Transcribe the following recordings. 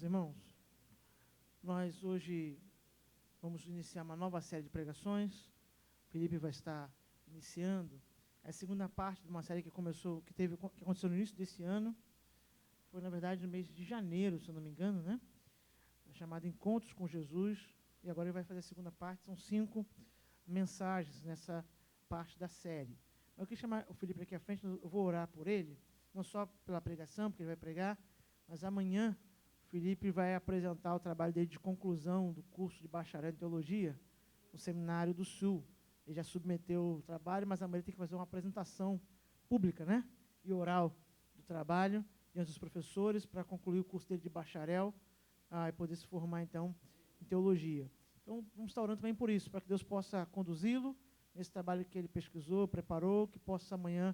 meus irmãos, nós hoje vamos iniciar uma nova série de pregações. O Felipe vai estar iniciando a segunda parte de uma série que aconteceu no início desse ano. Foi, na verdade, no mês de janeiro, se eu não me engano, né? Chamada Encontros com Jesus. E agora ele vai fazer a segunda parte. São 5 mensagens nessa parte da série. Eu queria chamar o Felipe aqui à frente, eu vou orar por ele, não só pela pregação, porque ele vai pregar, mas amanhã o Felipe vai apresentar o trabalho dele de conclusão do curso de bacharel em teologia no Seminário do Sul. Ele já submeteu o trabalho, mas amanhã ele tem que fazer uma apresentação pública, né, e oral do trabalho diante dos professores para concluir o curso dele de bacharel e poder se formar, então, em teologia. Então, vamos estar orando também por isso, para que Deus possa conduzi-lo nesse trabalho que ele pesquisou, preparou, que possa amanhã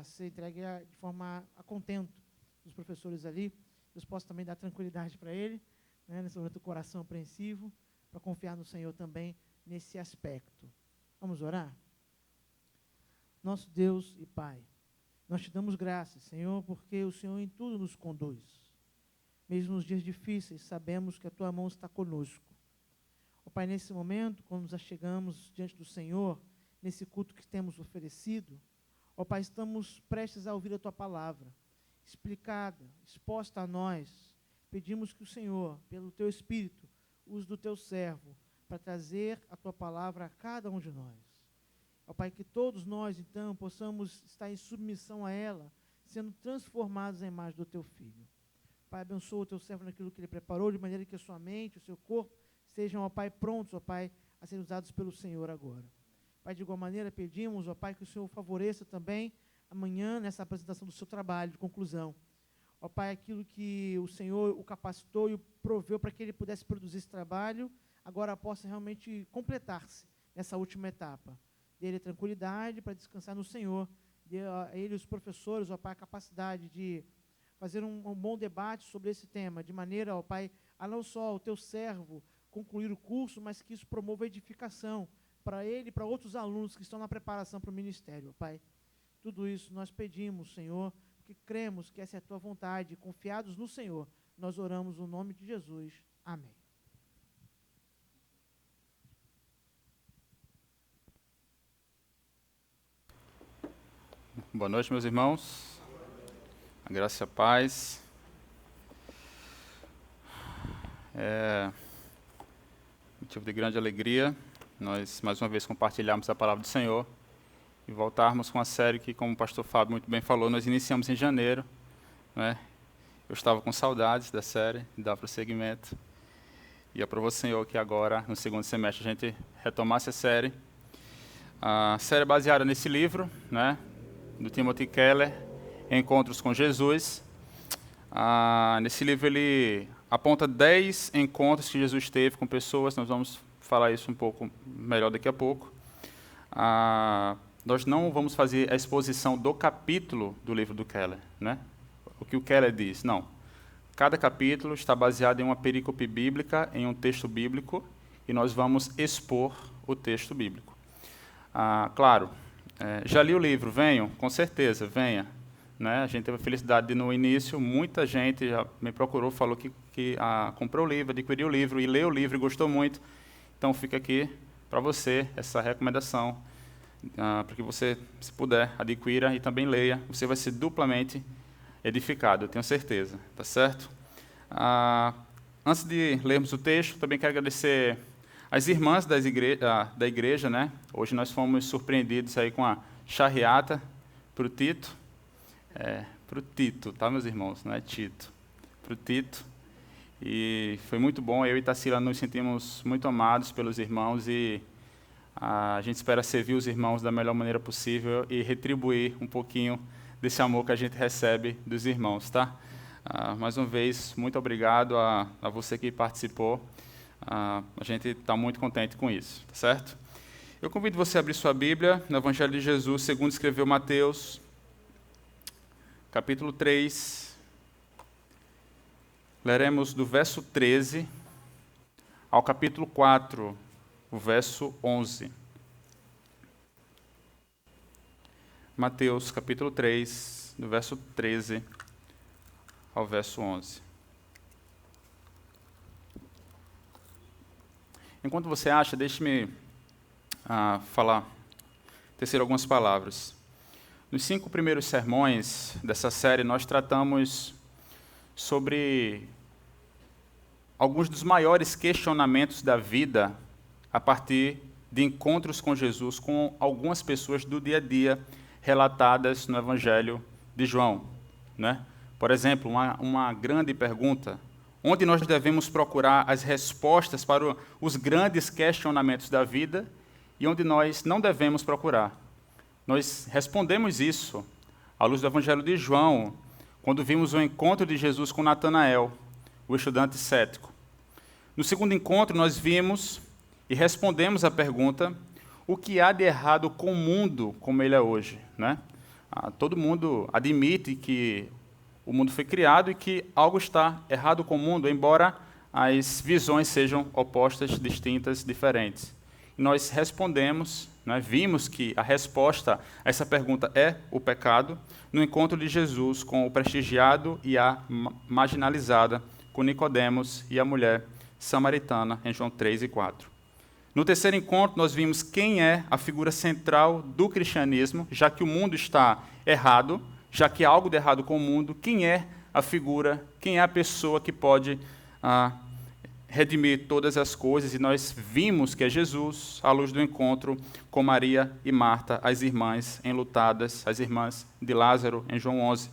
ser entregue de forma a contento dos professores ali. Deus possa também dar tranquilidade para ele, né, nesse momento do coração apreensivo, para confiar no Senhor também nesse aspecto. Vamos orar? Nosso Deus e Pai, nós te damos graças, Senhor, porque o Senhor em tudo nos conduz. Mesmo nos dias difíceis, sabemos que a Tua mão está conosco. Ó Pai, nesse momento, quando nos achegamos diante do Senhor, nesse culto que temos oferecido, ó Pai, estamos prestes a ouvir a Tua palavra, explicada, exposta a nós. Pedimos que o Senhor, pelo Teu Espírito, use do Teu servo para trazer a Tua palavra a cada um de nós. Ó Pai, que todos nós, então, possamos estar em submissão a ela, sendo transformados à imagem do Teu Filho. Pai, abençoa o Teu servo naquilo que ele preparou, de maneira que a sua mente, o seu corpo, sejam, ó Pai, prontos, ó Pai, a serem usados pelo Senhor agora. Pai, de igual maneira, pedimos, ó Pai, que o Senhor favoreça também amanhã nessa apresentação do seu trabalho de conclusão. Ó Pai, aquilo que o Senhor o capacitou e o proveu para que ele pudesse produzir esse trabalho, agora possa realmente completar-se nessa última etapa. Dê-lhe tranquilidade para descansar no Senhor. Dê a ele, os professores, ó Pai, a capacidade de fazer um bom debate sobre esse tema, de maneira, ó Pai, a não só o Teu servo concluir o curso, mas que isso promova edificação para ele e para outros alunos que estão na preparação para o ministério, Pai. Tudo isso nós pedimos, Senhor, porque cremos que essa é a Tua vontade, confiados no Senhor, nós oramos no nome de Jesus. Amém. Boa noite, meus irmãos. A graça e a paz. Motivo de grande alegria nós, mais uma vez, compartilharmos a palavra do Senhor e voltarmos com a série que, como o pastor Fábio muito bem falou, nós iniciamos em janeiro, né? Eu estava com saudades da série, de dar prosseguimento, e aprovou o Senhor que agora, no segundo semestre, a gente retomasse a série. A série é baseada nesse livro, né, do Timothy Keller, Encontros com Jesus. Nesse livro ele aponta 10 encontros que Jesus teve com pessoas. Nós vamos falar isso um pouco melhor daqui a pouco. Nós não vamos fazer a exposição do capítulo do livro do Keller, né? O que o Keller diz, não. Cada capítulo está baseado em uma perícope bíblica, em um texto bíblico, e nós vamos expor o texto bíblico. Claro, já li o livro, venham, com certeza, venha. Né? A gente teve a felicidade de, no início, muita gente já me procurou, falou que comprou o livro, adquiriu o livro e leu o livro e gostou muito. Então, fica aqui para você essa recomendação, para que você, se puder, adquira e também leia. Você vai ser duplamente edificado, eu tenho certeza. Tá certo? Antes de lermos o texto, também quero agradecer as irmãs da igreja. Né? Hoje nós fomos surpreendidos aí com a charreata para o Tito. Para o Tito, tá, meus irmãos? Não é Tito. Para o Tito. E foi muito bom. Eu e Tarsila nos sentimos muito amados pelos irmãos e a gente espera servir os irmãos da melhor maneira possível e retribuir um pouquinho desse amor que a gente recebe dos irmãos, tá? Mais uma vez, muito obrigado a você que participou. A gente está muito contente com isso, tá certo? Eu convido você a abrir sua Bíblia no Evangelho de Jesus, segundo escreveu Mateus, capítulo 3, leremos do verso 13 ao capítulo 4, o verso 11. Mateus, capítulo 3, do verso 13 ao verso 11. enquanto você acha, deixe-me tecer algumas palavras. Nos 5 primeiros sermões dessa série, nós tratamos sobre alguns dos maiores questionamentos da vida a partir de encontros com Jesus, com algumas pessoas do dia a dia relatadas no Evangelho de João, né? Por exemplo, uma grande pergunta: onde nós devemos procurar as respostas para os grandes questionamentos da vida e onde nós não devemos procurar? Nós respondemos isso à luz do Evangelho de João, quando vimos o encontro de Jesus com Natanael, o estudante cético. No segundo encontro, nós vimos e respondemos à pergunta: o que há de errado com o mundo como ele é hoje, né? Todo mundo admite que o mundo foi criado e que algo está errado com o mundo, embora as visões sejam opostas, distintas, diferentes. E nós respondemos, né, vimos que a resposta a essa pergunta é o pecado, no encontro de Jesus com o prestigiado e a marginalizada, com Nicodemos e a mulher samaritana, em João 3 e 4. No terceiro encontro, nós vimos quem é a figura central do cristianismo, já que o mundo está errado, já que há algo de errado com o mundo, quem é a figura, quem é a pessoa que pode redimir todas as coisas, e nós vimos que é Jesus, à luz do encontro com Maria e Marta, as irmãs enlutadas, as irmãs de Lázaro, em João 11.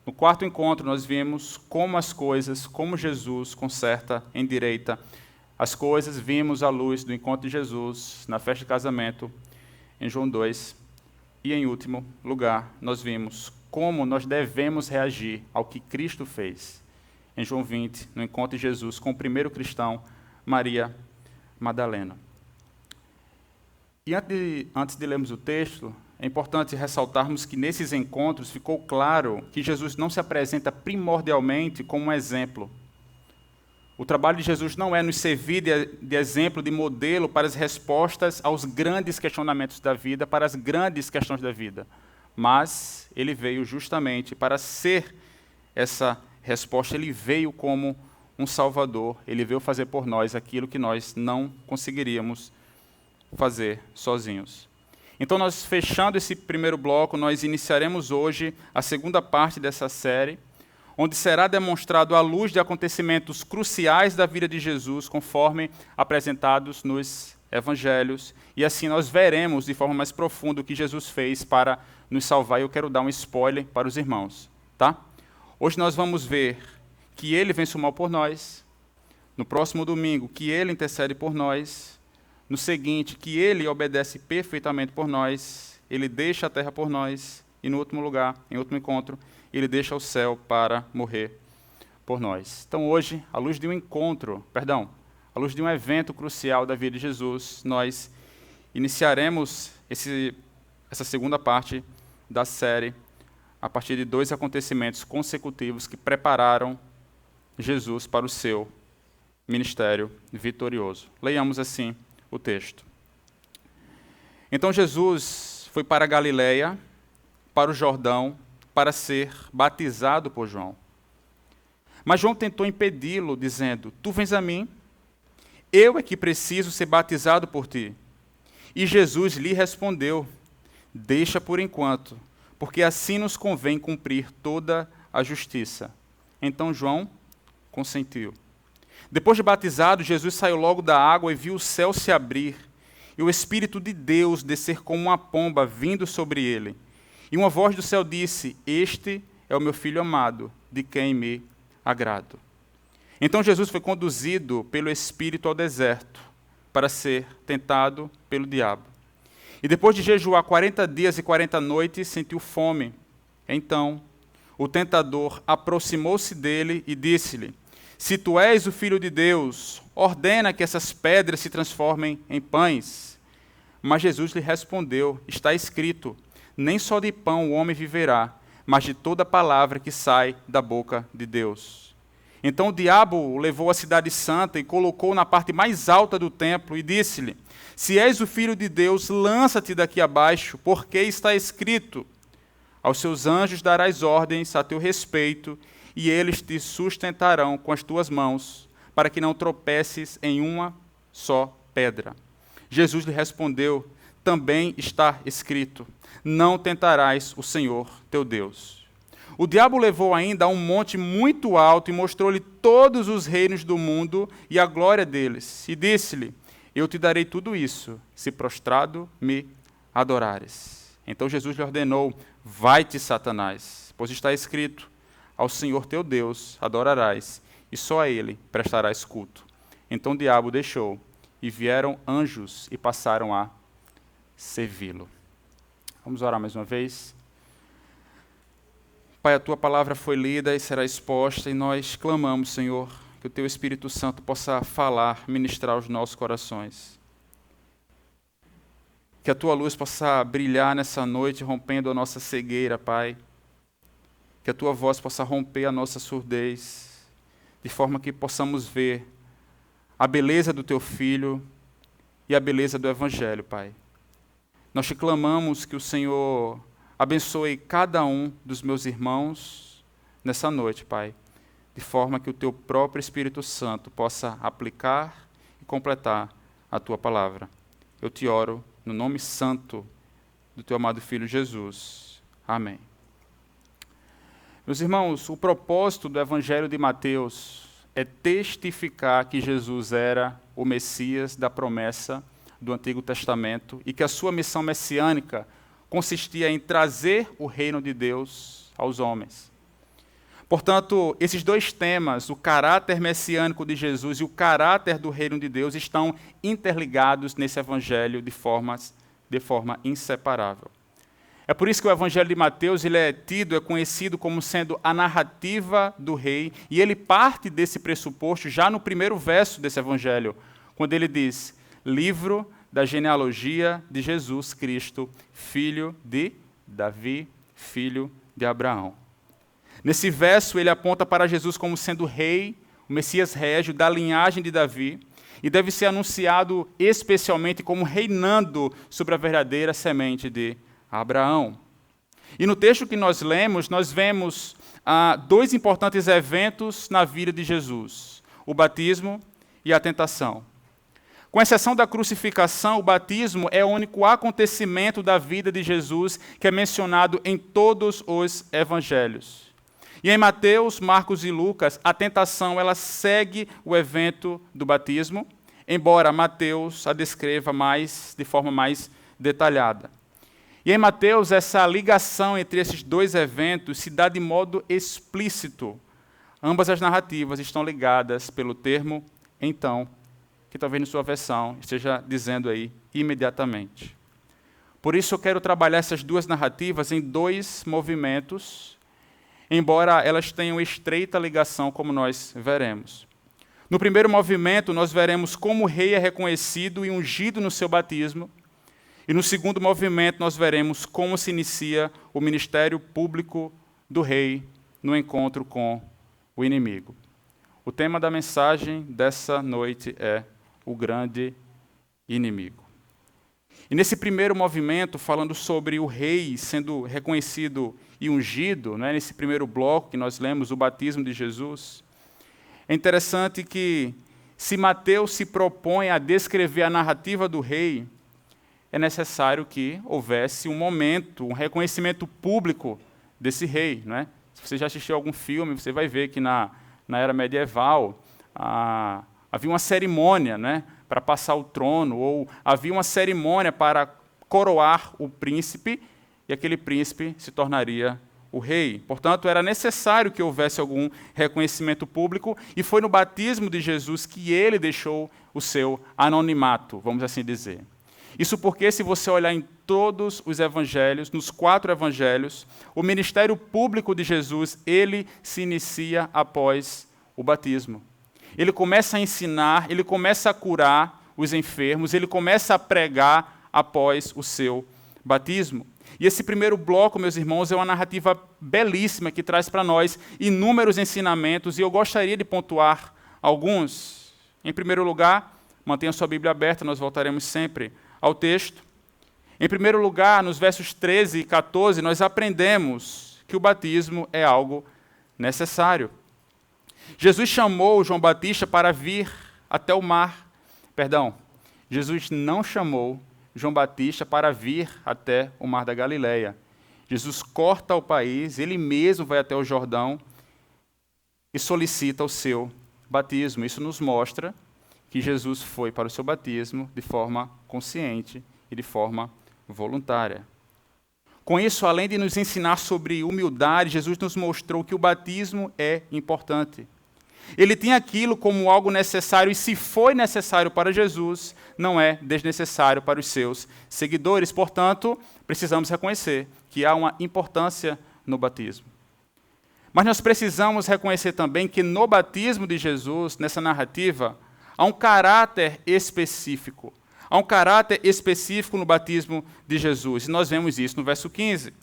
No quarto encontro, nós vimos como Jesus conserta, endireita as coisas, vimos à luz do encontro de Jesus na festa de casamento, em João 2. E, em último lugar, nós vimos como nós devemos reagir ao que Cristo fez, em João 20, no encontro de Jesus com o primeiro cristão, Maria Madalena. E antes de lermos o texto, é importante ressaltarmos que nesses encontros ficou claro que Jesus não se apresenta primordialmente como um exemplo. O trabalho de Jesus não é nos servir de exemplo, de modelo para as respostas aos grandes questionamentos da vida, para as grandes questões da vida, mas ele veio justamente para ser essa resposta. Ele veio como um Salvador, ele veio fazer por nós aquilo que nós não conseguiríamos fazer sozinhos. Então, nós, fechando esse primeiro bloco, nós iniciaremos hoje a segunda parte dessa série, onde será demonstrado à luz de acontecimentos cruciais da vida de Jesus, conforme apresentados nos Evangelhos, e assim nós veremos de forma mais profunda o que Jesus fez para nos salvar. E eu quero dar um spoiler para os irmãos, tá? Hoje nós vamos ver que ele vence o mal por nós, no próximo domingo, que ele intercede por nós, no seguinte, que ele obedece perfeitamente por nós, ele deixa a terra por nós, e no último lugar, em último encontro, ele deixa o céu para morrer por nós. Então hoje, à luz de à luz de um evento crucial da vida de Jesus, nós iniciaremos essa segunda parte da série a partir de 2 acontecimentos consecutivos que prepararam Jesus para o seu ministério vitorioso. Leiamos assim o texto. Então Jesus foi para a Galileia, para o Jordão, para ser batizado por João. Mas João tentou impedi-lo, dizendo: tu vens a mim, eu é que preciso ser batizado por ti. E Jesus lhe respondeu: deixa por enquanto, porque assim nos convém cumprir toda a justiça. Então João consentiu. Depois de batizado, Jesus saiu logo da água e viu o céu se abrir, e o Espírito de Deus descer como uma pomba vindo sobre ele. E uma voz do céu disse: este é o meu Filho amado, de quem me agrado. Então Jesus foi conduzido pelo Espírito ao deserto, para ser tentado pelo diabo. E depois de jejuar 40 dias e 40 noites, sentiu fome. Então o tentador aproximou-se dele e disse-lhe: se tu és o Filho de Deus, ordena que essas pedras se transformem em pães. Mas Jesus lhe respondeu: está escrito, nem só de pão o homem viverá, mas de toda palavra que sai da boca de Deus. Então o diabo o levou à cidade santa e colocou na parte mais alta do templo e disse-lhe: se és o Filho de Deus, lança-te daqui abaixo, porque está escrito, aos seus anjos darás ordens a teu respeito, e eles te sustentarão com as tuas mãos, para que não tropeces em uma só pedra. Jesus lhe respondeu: também está escrito, não tentarás o Senhor teu Deus. O diabo levou ainda a um monte muito alto e mostrou-lhe todos os reinos do mundo e a glória deles. E disse-lhe: eu te darei tudo isso, se prostrado me adorares. Então Jesus lhe ordenou: vai-te, Satanás, pois está escrito, ao Senhor teu Deus adorarás, e só a ele prestarás culto. Então o diabo deixou, e vieram anjos e passaram a servi-lo. Vamos orar mais uma vez. Pai, a tua palavra foi lida e será exposta, e nós clamamos, Senhor, que o teu Espírito Santo possa falar, ministrar aos nossos corações. Que a tua luz possa brilhar nessa noite, rompendo a nossa cegueira, Pai. Que a tua voz possa romper a nossa surdez, de forma que possamos ver a beleza do teu Filho e a beleza do Evangelho, Pai. Nós te clamamos que o Senhor abençoe cada um dos meus irmãos nessa noite, Pai, de forma que o teu próprio Espírito Santo possa aplicar e completar a tua palavra. Eu te oro no nome santo do teu amado Filho Jesus. Amém. Meus irmãos, o propósito do Evangelho de Mateus é testificar que Jesus era o Messias da promessa do Antigo Testamento e que a sua missão messiânica consistia em trazer o reino de Deus aos homens. Portanto, esses dois temas, o caráter messiânico de Jesus e o caráter do reino de Deus, estão interligados nesse Evangelho de forma inseparável. É por isso que o Evangelho de Mateus é conhecido como sendo a narrativa do rei, e ele parte desse pressuposto já no primeiro verso desse Evangelho, quando ele diz: livro da genealogia de Jesus Cristo, filho de Davi, filho de Abraão. Nesse verso ele aponta para Jesus como sendo rei, o Messias régio da linhagem de Davi, e deve ser anunciado especialmente como reinando sobre a verdadeira semente de Abraão. E no texto que nós lemos, nós vemos dois importantes eventos na vida de Jesus: o batismo e a tentação. Com exceção da crucificação, o batismo é o único acontecimento da vida de Jesus que é mencionado em todos os evangelhos. E em Mateus, Marcos e Lucas, a tentação ela segue o evento do batismo, embora Mateus a descreva de forma mais detalhada. E em Mateus, essa ligação entre esses dois eventos se dá de modo explícito. Ambas as narrativas estão ligadas pelo termo então, que talvez na sua versão esteja dizendo aí imediatamente. Por isso eu quero trabalhar essas duas narrativas em dois movimentos, embora elas tenham estreita ligação, como nós veremos. No primeiro movimento, nós veremos como o rei é reconhecido e ungido no seu batismo. E no segundo movimento, nós veremos como se inicia o ministério público do rei no encontro com o inimigo. O tema da mensagem dessa noite é o grande inimigo. E nesse primeiro movimento, falando sobre o rei sendo reconhecido e ungido, nesse primeiro bloco que nós lemos, o batismo de Jesus, é interessante que, se Mateus se propõe a descrever a narrativa do rei, é necessário que houvesse um momento, um reconhecimento público desse rei. Não é? Se você já assistiu a algum filme, você vai ver que na era medieval havia uma cerimônia, né, para passar o trono, ou havia uma cerimônia para coroar o príncipe, e aquele príncipe se tornaria o rei. Portanto, era necessário que houvesse algum reconhecimento público, e foi no batismo de Jesus que ele deixou o seu anonimato, vamos assim dizer. Isso porque, se você olhar em todos os evangelhos, nos 4 evangelhos, o ministério público de Jesus, ele se inicia após o batismo. Ele começa a ensinar, ele começa a curar os enfermos, ele começa a pregar após o seu batismo. E esse primeiro bloco, meus irmãos, é uma narrativa belíssima que traz para nós inúmeros ensinamentos, e eu gostaria de pontuar alguns. Em primeiro lugar, mantenha sua Bíblia aberta, nós voltaremos sempre ao texto. Em primeiro lugar, nos versos 13 e 14, nós aprendemos que o batismo é algo necessário. Jesus chamou João Batista para vir até o mar, Jesus não chamou João Batista para vir até o Mar da Galileia. Jesus corta o país, ele mesmo vai até o Jordão e solicita o seu batismo. Isso nos mostra que Jesus foi para o seu batismo de forma consciente e de forma voluntária. Com isso, além de nos ensinar sobre humildade, Jesus nos mostrou que o batismo é importante. Ele tinha aquilo como algo necessário, e se foi necessário para Jesus, não é desnecessário para os seus seguidores. Portanto, precisamos reconhecer que há uma importância no batismo. Mas nós precisamos reconhecer também que no batismo de Jesus, nessa narrativa, há um caráter específico. Há um caráter específico no batismo de Jesus. E nós vemos isso no verso 15.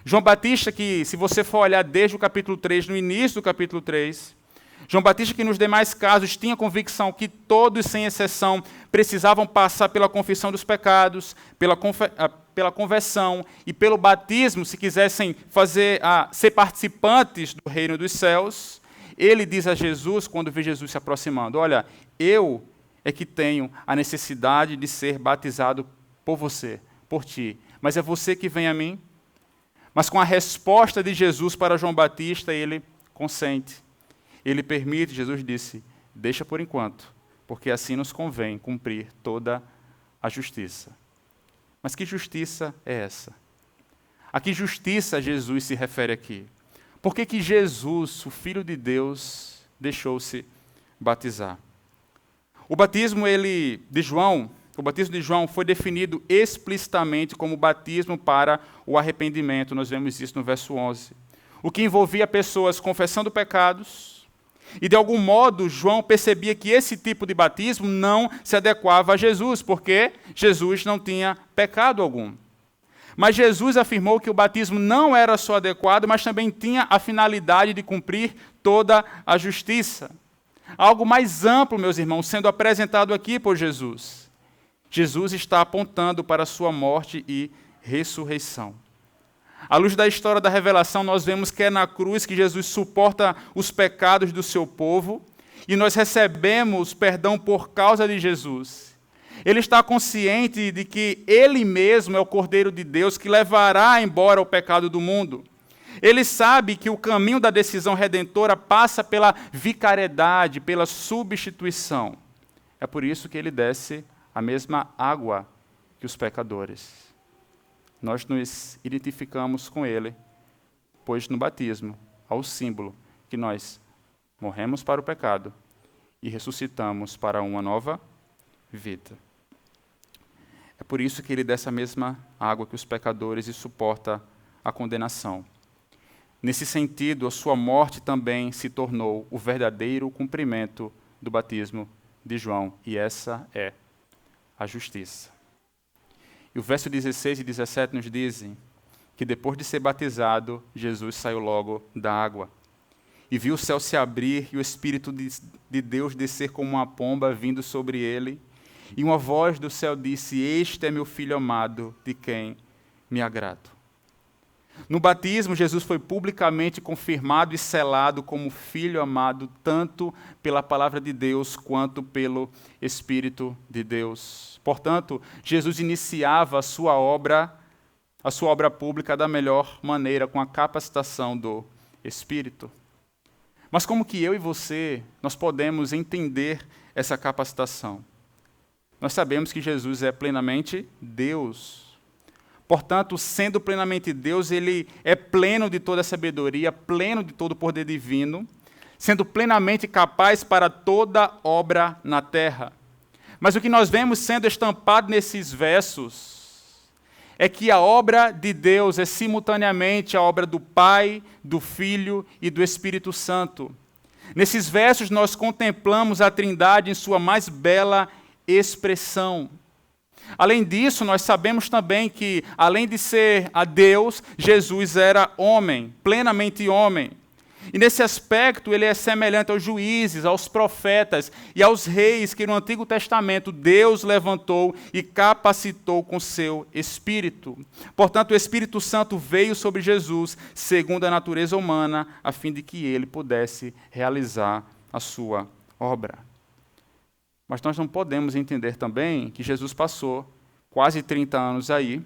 João Batista, que se você for olhar desde o capítulo 3, no início do capítulo 3, João Batista, que nos demais casos tinha convicção que todos, sem exceção, precisavam passar pela confissão dos pecados, pela conversão e pelo batismo, se quisessem ser participantes do reino dos céus, ele diz a Jesus, quando vê Jesus se aproximando, olha, eu é que tenho a necessidade de ser batizado por você, por ti, mas é você que vem a mim? Mas com a resposta de Jesus para João Batista, ele consente. Ele permite, Jesus disse, deixa por enquanto, porque assim nos convém cumprir toda a justiça. Mas que justiça é essa? A que justiça Jesus se refere aqui? Por que Jesus, o Filho de Deus, deixou-se batizar? O batismo de João foi definido explicitamente como batismo para o arrependimento. Nós vemos isso no verso 11. O que envolvia pessoas confessando pecados, e de algum modo João percebia que esse tipo de batismo não se adequava a Jesus, porque Jesus não tinha pecado algum. Mas Jesus afirmou que o batismo não era só adequado, mas também tinha a finalidade de cumprir toda a justiça. Algo mais amplo, meus irmãos, sendo apresentado aqui por Jesus. Jesus está apontando para a sua morte e ressurreição. À luz da história da revelação, nós vemos que é na cruz que Jesus suporta os pecados do seu povo e nós recebemos perdão por causa de Jesus. Ele está consciente de que ele mesmo é o Cordeiro de Deus que levará embora o pecado do mundo. Ele sabe que o caminho da decisão redentora passa pela vicariedade, pela substituição. É por isso que ele desce a mesma água que os pecadores. Nós nos identificamos com ele, pois no batismo há o símbolo que nós morremos para o pecado e ressuscitamos para uma nova vida. É por isso que ele desce a mesma água que os pecadores e suporta a condenação. Nesse sentido, a sua morte também se tornou o verdadeiro cumprimento do batismo de João, e essa é a justiça. E o verso 16 e 17 nos dizem que depois de ser batizado, Jesus saiu logo da água. E viu o céu se abrir e o Espírito de Deus descer como uma pomba vindo sobre ele. E uma voz do céu disse, este é meu Filho amado, de quem me agrado. No batismo, Jesus foi publicamente confirmado e selado como Filho amado, tanto pela palavra de Deus quanto pelo Espírito de Deus. Portanto, Jesus iniciava a sua obra pública da melhor maneira, com a capacitação do Espírito. Mas como que eu e você, nós podemos entender essa capacitação? Nós sabemos que Jesus é plenamente Deus. Portanto, sendo plenamente Deus, ele é pleno de toda a sabedoria, pleno de todo o poder divino, sendo plenamente capaz para toda obra na terra. Mas o que nós vemos sendo estampado nesses versos é que a obra de Deus é simultaneamente a obra do Pai, do Filho e do Espírito Santo. Nesses versos nós contemplamos a Trindade em sua mais bela expressão. Além disso, nós sabemos também que, além de ser a Deus, Jesus era homem, plenamente homem. E nesse aspecto ele é semelhante aos juízes, aos profetas e aos reis que no Antigo Testamento Deus levantou e capacitou com seu Espírito. Portanto, o Espírito Santo veio sobre Jesus, segundo a natureza humana, a fim de que ele pudesse realizar a sua obra. Mas nós não podemos entender também que Jesus passou quase 30 anos aí,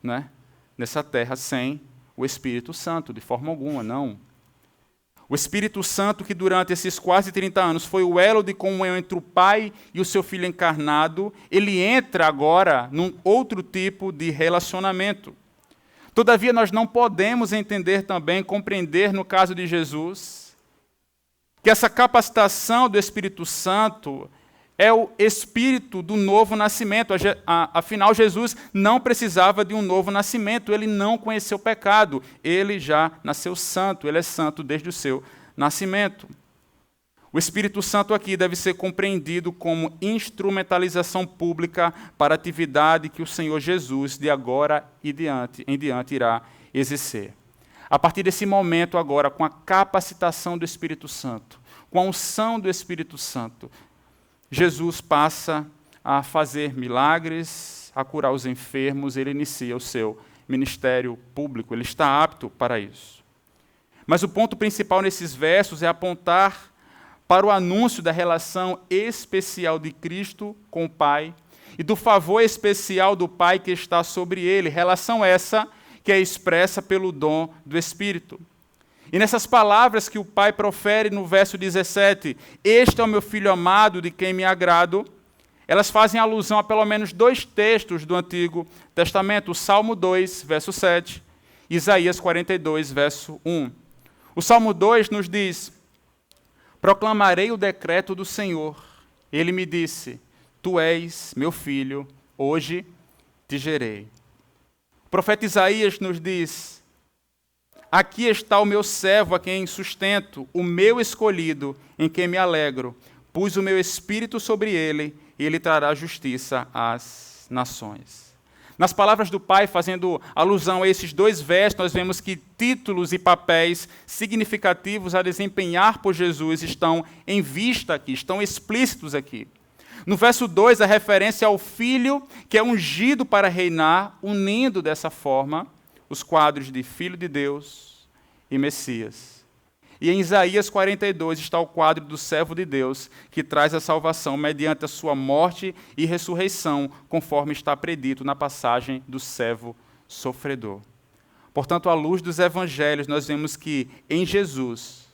né, nessa terra, sem o Espírito Santo, de forma alguma, não. O Espírito Santo, que durante esses quase 30 anos foi o elo de comunhão entre o Pai e o seu Filho encarnado, ele entra agora num outro tipo de relacionamento. Todavia, nós não podemos entender também, compreender no caso de Jesus, que essa capacitação do Espírito Santo é o espírito do novo nascimento. Afinal, Jesus não precisava de um novo nascimento, ele não conheceu o pecado, ele já nasceu santo, ele é santo desde o seu nascimento. O Espírito Santo aqui deve ser compreendido como instrumentalização pública para a atividade que o Senhor Jesus, de agora em diante, irá exercer. A partir desse momento agora, com a capacitação do Espírito Santo, com a unção do Espírito Santo, Jesus passa a fazer milagres, a curar os enfermos, ele inicia o seu ministério público, ele está apto para isso. Mas o ponto principal nesses versos é apontar para o anúncio da relação especial de Cristo com o Pai e do favor especial do Pai que está sobre ele, relação essa que é expressa pelo dom do Espírito. E nessas palavras que o Pai profere no verso 17, este é o meu Filho amado, de quem me agrado, elas fazem alusão a pelo menos 2 textos do Antigo Testamento, o Salmo 2, verso 7, e Isaías 42, verso 1. O Salmo 2 nos diz: proclamarei o decreto do Senhor. Ele me disse: tu és meu filho, hoje te gerei. O profeta Isaías nos diz: aqui está o meu servo, a quem sustento, o meu escolhido, em quem me alegro. Pus o meu espírito sobre ele, e ele trará justiça às nações. Nas palavras do Pai, fazendo alusão a esses 2 versos, nós vemos que títulos e papéis significativos a desempenhar por Jesus estão em vista aqui, estão explícitos aqui. No verso 2, a referência ao Filho que é ungido para reinar, unindo dessa forma os quadros de Filho de Deus e Messias. E em Isaías 42 está o quadro do servo de Deus, que traz a salvação mediante a sua morte e ressurreição, conforme está predito na passagem do servo sofredor. Portanto, à luz dos evangelhos, nós vemos que em Jesus,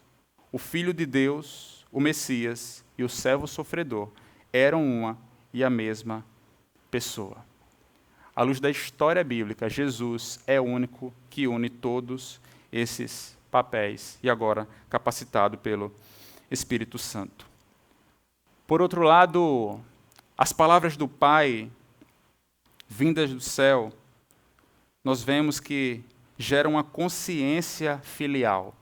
o Filho de Deus, o Messias e o servo sofredor eram uma e a mesma pessoa. À luz da história bíblica, Jesus é o único que une todos esses papéis, e agora capacitado pelo Espírito Santo. Por outro lado, as palavras do Pai, vindas do céu, nós vemos que geram uma consciência filial.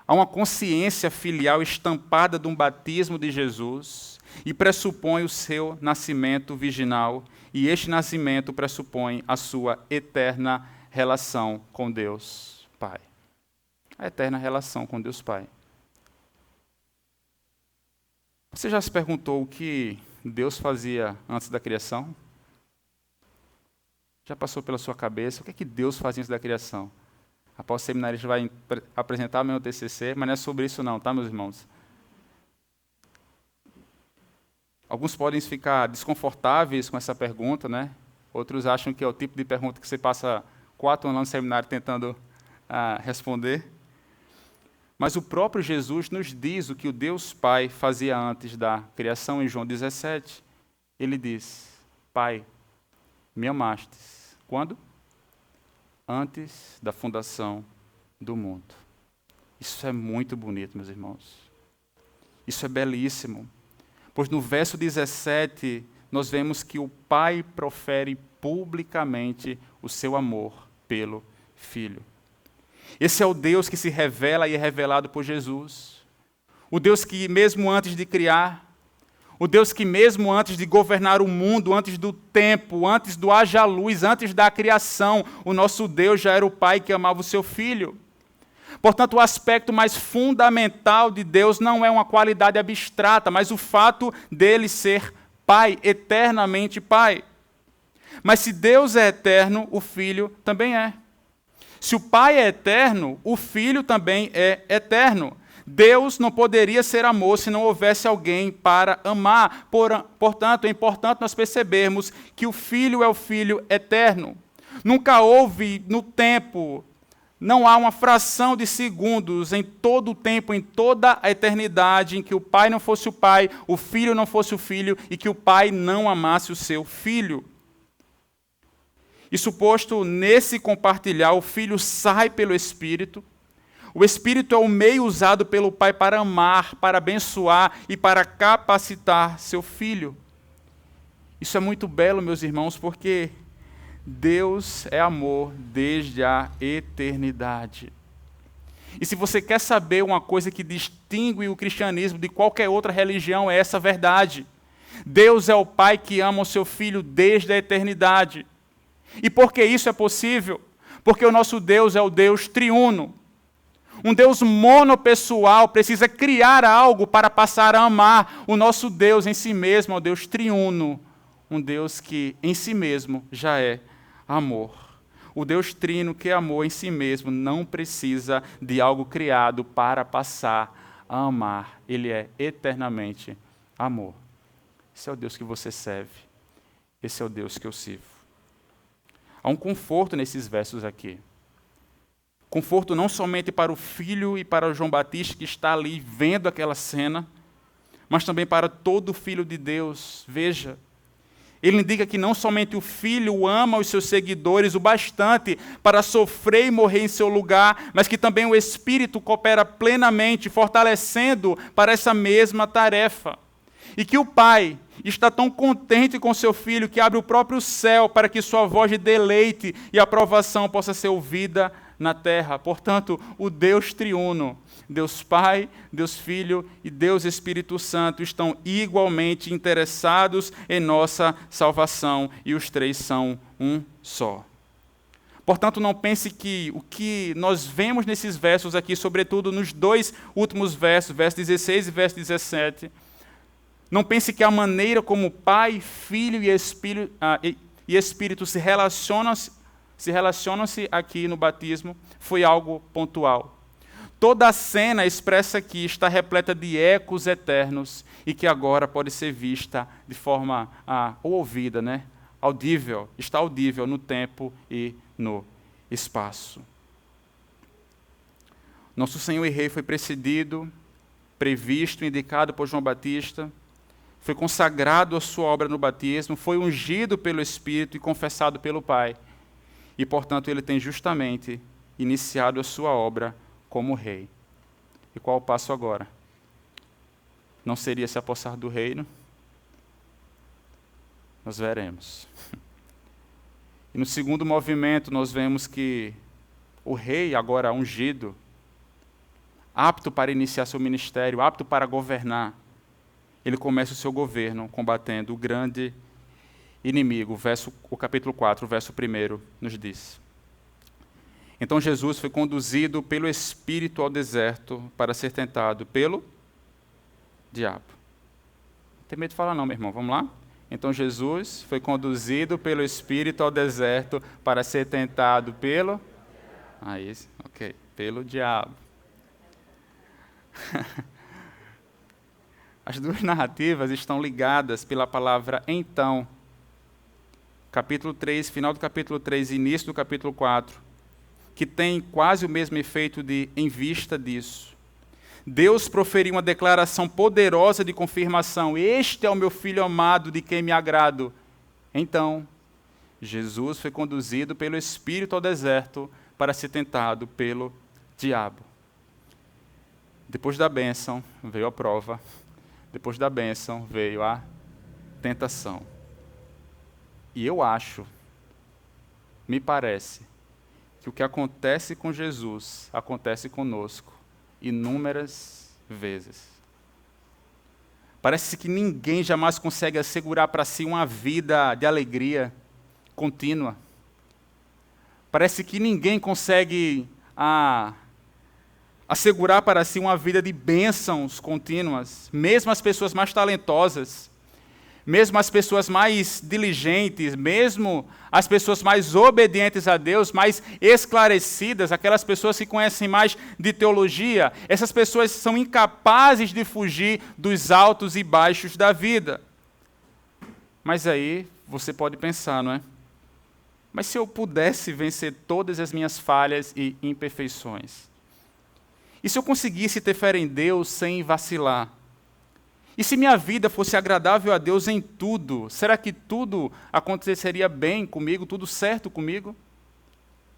Há uma consciência filial estampada de um batismo de Jesus e pressupõe o seu nascimento virginal, e este nascimento pressupõe a sua eterna relação com Deus Pai. A eterna relação com Deus Pai. Você já se perguntou o que Deus fazia antes da criação? Já passou pela sua cabeça? O que é que Deus fazia antes da criação? Após o seminário, a gente vai apresentar o meu TCC, mas não é sobre isso não, tá, meus irmãos? Alguns podem ficar desconfortáveis com essa pergunta, né? Outros acham que é o tipo de pergunta que você passa 4 anos no seminário tentando responder. Mas o próprio Jesus nos diz o que o Deus Pai fazia antes da criação. Em João 17, ele diz: Pai, me amastes. Quando? Antes da fundação do mundo. Isso é muito bonito, meus irmãos. Isso é belíssimo. Pois no verso 17, nós vemos que o Pai profere publicamente o seu amor pelo Filho. Esse é o Deus que se revela e é revelado por Jesus. O Deus que, mesmo antes de criar, o Deus que, mesmo antes de governar o mundo, antes do tempo, antes do haja luz, antes da criação, o nosso Deus já era o Pai que amava o seu Filho. Portanto, o aspecto mais fundamental de Deus não é uma qualidade abstrata, mas o fato dele ser Pai, eternamente Pai. Mas se Deus é eterno, o Filho também é. Se o Pai é eterno, o Filho também é eterno. Deus não poderia ser amor se não houvesse alguém para amar. Portanto, é importante nós percebermos que o Filho é o Filho eterno. Nunca houve no tempo, não há uma fração de segundos em todo o tempo, em toda a eternidade, em que o Pai não fosse o Pai, o Filho não fosse o Filho e que o Pai não amasse o seu Filho. E suposto nesse compartilhar, o Filho sai pelo Espírito. O Espírito é o meio usado pelo Pai para amar, para abençoar e para capacitar seu Filho. Isso é muito belo, meus irmãos, porque Deus é amor desde a eternidade. E se você quer saber uma coisa que distingue o cristianismo de qualquer outra religião, é essa verdade. Deus é o Pai que ama o seu Filho desde a eternidade. E por que isso é possível? Porque o nosso Deus é o Deus triuno. Um Deus monopessoal precisa criar algo para passar a amar. O nosso Deus em si mesmo é o Deus triuno. Um Deus que em si mesmo já é amor. O Deus trino que é amor em si mesmo não precisa de algo criado para passar a amar. Ele é eternamente amor. Esse é o Deus que você serve. Esse é o Deus que eu sirvo. Há um conforto nesses versos aqui. Conforto não somente para o filho e para o João Batista que está ali vendo aquela cena, mas também para todo filho de Deus. Veja, ele indica que não somente o filho ama os seus seguidores o bastante para sofrer e morrer em seu lugar, mas que também o Espírito coopera plenamente, fortalecendo para essa mesma tarefa. E que o Pai está tão contente com seu filho que abre o próprio céu para que sua voz de deleite e aprovação possa ser ouvida na terra. Portanto, o Deus triuno, Deus Pai, Deus Filho e Deus Espírito Santo estão igualmente interessados em nossa salvação e os três são um só. Portanto, não pense que o que nós vemos nesses versos aqui, sobretudo nos dois últimos versos, verso 16 e verso 17, não pense que a maneira como Pai, Filho e Espírito se relacionam-se aqui no batismo foi algo pontual. Toda a cena expressa aqui está repleta de ecos eternos e que agora pode ser vista de forma ou ouvida, audível, está audível no tempo e no espaço. Nosso Senhor e Rei foi precedido, previsto, indicado por João Batista, foi consagrado a sua obra no batismo, foi ungido pelo Espírito e confessado pelo Pai. E, portanto, ele tem justamente iniciado a sua obra como rei. E qual o passo agora? Não seria se apossar do reino? Nós veremos. E no segundo movimento, nós vemos que o rei, agora ungido, apto para iniciar seu ministério, apto para governar, ele começa o seu governo combatendo o grande inimigo. O capítulo 4, o verso 1 nos diz: Então Jesus foi conduzido pelo Espírito ao deserto para ser tentado pelo diabo. Não tem medo de falar não, meu irmão, vamos lá? Então Jesus foi conduzido pelo Espírito ao deserto para ser tentado pelo... pelo diabo. As duas narrativas estão ligadas pela palavra então. Capítulo 3, final do capítulo 3, início do capítulo 4, que tem quase o mesmo efeito de em vista disso. Deus proferiu uma declaração poderosa de confirmação: este é o meu filho amado, de quem me agrado. Então, Jesus foi conduzido pelo Espírito ao deserto para ser tentado pelo diabo. Depois da bênção, veio a prova. Depois da bênção, veio a tentação. E eu acho, me parece, que o que acontece com Jesus acontece conosco inúmeras vezes. Parece que ninguém jamais consegue assegurar para si uma vida de alegria contínua. Parece que ninguém consegue assegurar para si uma vida de bênçãos contínuas, mesmo as pessoas mais talentosas, mesmo as pessoas mais diligentes, mesmo as pessoas mais obedientes a Deus, mais esclarecidas, aquelas pessoas que conhecem mais de teologia, essas pessoas são incapazes de fugir dos altos e baixos da vida. Mas aí você pode pensar, não é? Mas se eu pudesse vencer todas as minhas falhas e imperfeições? E se eu conseguisse ter fé em Deus sem vacilar? E se minha vida fosse agradável a Deus em tudo, será que tudo aconteceria bem comigo, tudo certo comigo?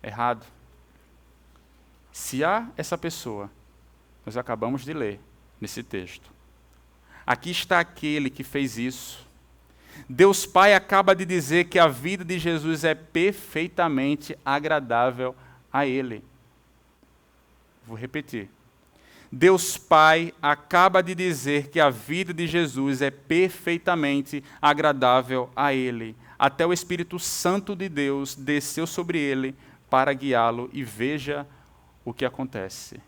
Errado. Se há essa pessoa, nós acabamos de ler nesse texto. Aqui está aquele que fez isso. Deus Pai acaba de dizer que a vida de Jesus é perfeitamente agradável a Ele. Vou repetir. Deus Pai acaba de dizer que a vida de Jesus é perfeitamente agradável a Ele. Até o Espírito Santo de Deus desceu sobre ele para guiá-lo e veja o que acontece.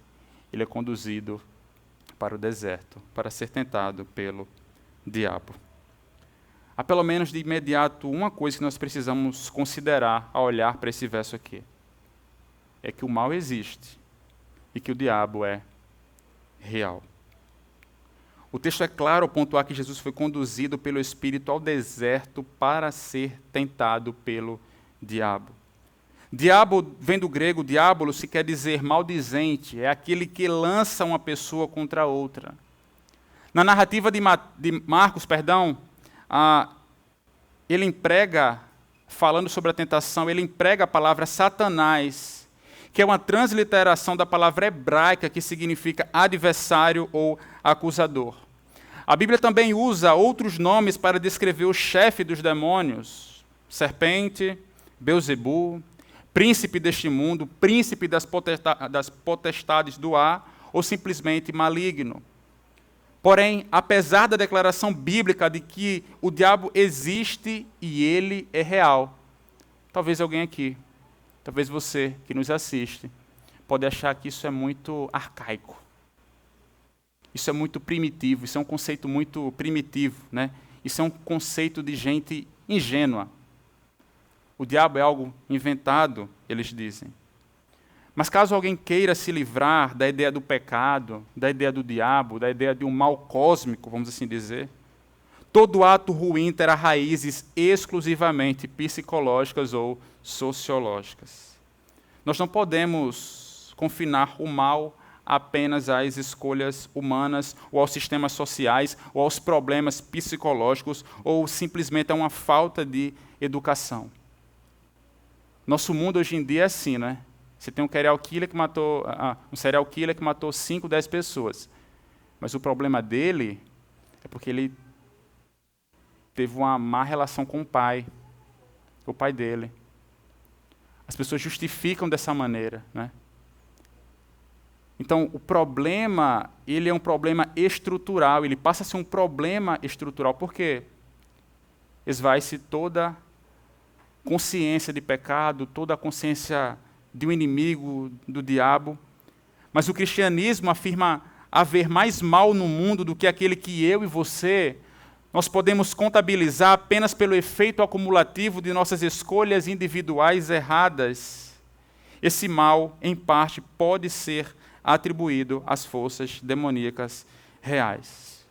Ele é conduzido para o deserto, para ser tentado pelo diabo. Há pelo menos de imediato uma coisa que nós precisamos considerar ao olhar para esse verso aqui. É que o mal existe e que o diabo é real. O texto é claro ao pontuar que Jesus foi conduzido pelo Espírito ao deserto para ser tentado pelo diabo. Diabo vem do grego diabolos, que quer dizer maldizente, é aquele que lança uma pessoa contra outra. Na narrativa de Marcos, ele emprega, falando sobre a tentação, ele emprega a palavra Satanás, que é uma transliteração da palavra hebraica que significa adversário ou acusador. A Bíblia também usa outros nomes para descrever o chefe dos demônios: serpente, Belzebu, príncipe deste mundo, príncipe das potestades do ar, ou simplesmente maligno. Porém, apesar da declaração bíblica de que o diabo existe e ele é real, talvez alguém aqui, talvez você que nos assiste, pode achar que isso é muito arcaico. Isso é muito primitivo, isso é um conceito muito primitivo, né? Isso é um conceito de gente ingênua. O diabo é algo inventado, eles dizem. Mas caso alguém queira se livrar da ideia do pecado, da ideia do diabo, da ideia de um mal cósmico, vamos assim dizer, todo ato ruim terá raízes exclusivamente psicológicas ou sociológicas. Nós não podemos confinar o mal apenas às escolhas humanas, ou aos sistemas sociais, ou aos problemas psicológicos, ou simplesmente a uma falta de educação. Nosso mundo hoje em dia é assim, né? Você tem um serial killer que matou 5, 10 pessoas. Mas o problema dele é porque ele teve uma má relação com o pai dele. As pessoas justificam dessa maneira, né? Então, o problema, ele é um problema estrutural, ele passa a ser um problema estrutural. Por quê? Esvai-se toda consciência de pecado, toda a consciência de um inimigo, do diabo. Mas o cristianismo afirma haver mais mal no mundo do que aquele que eu e você nós podemos contabilizar apenas pelo efeito acumulativo de nossas escolhas individuais erradas. Esse mal, em parte, pode ser atribuído às forças demoníacas reais.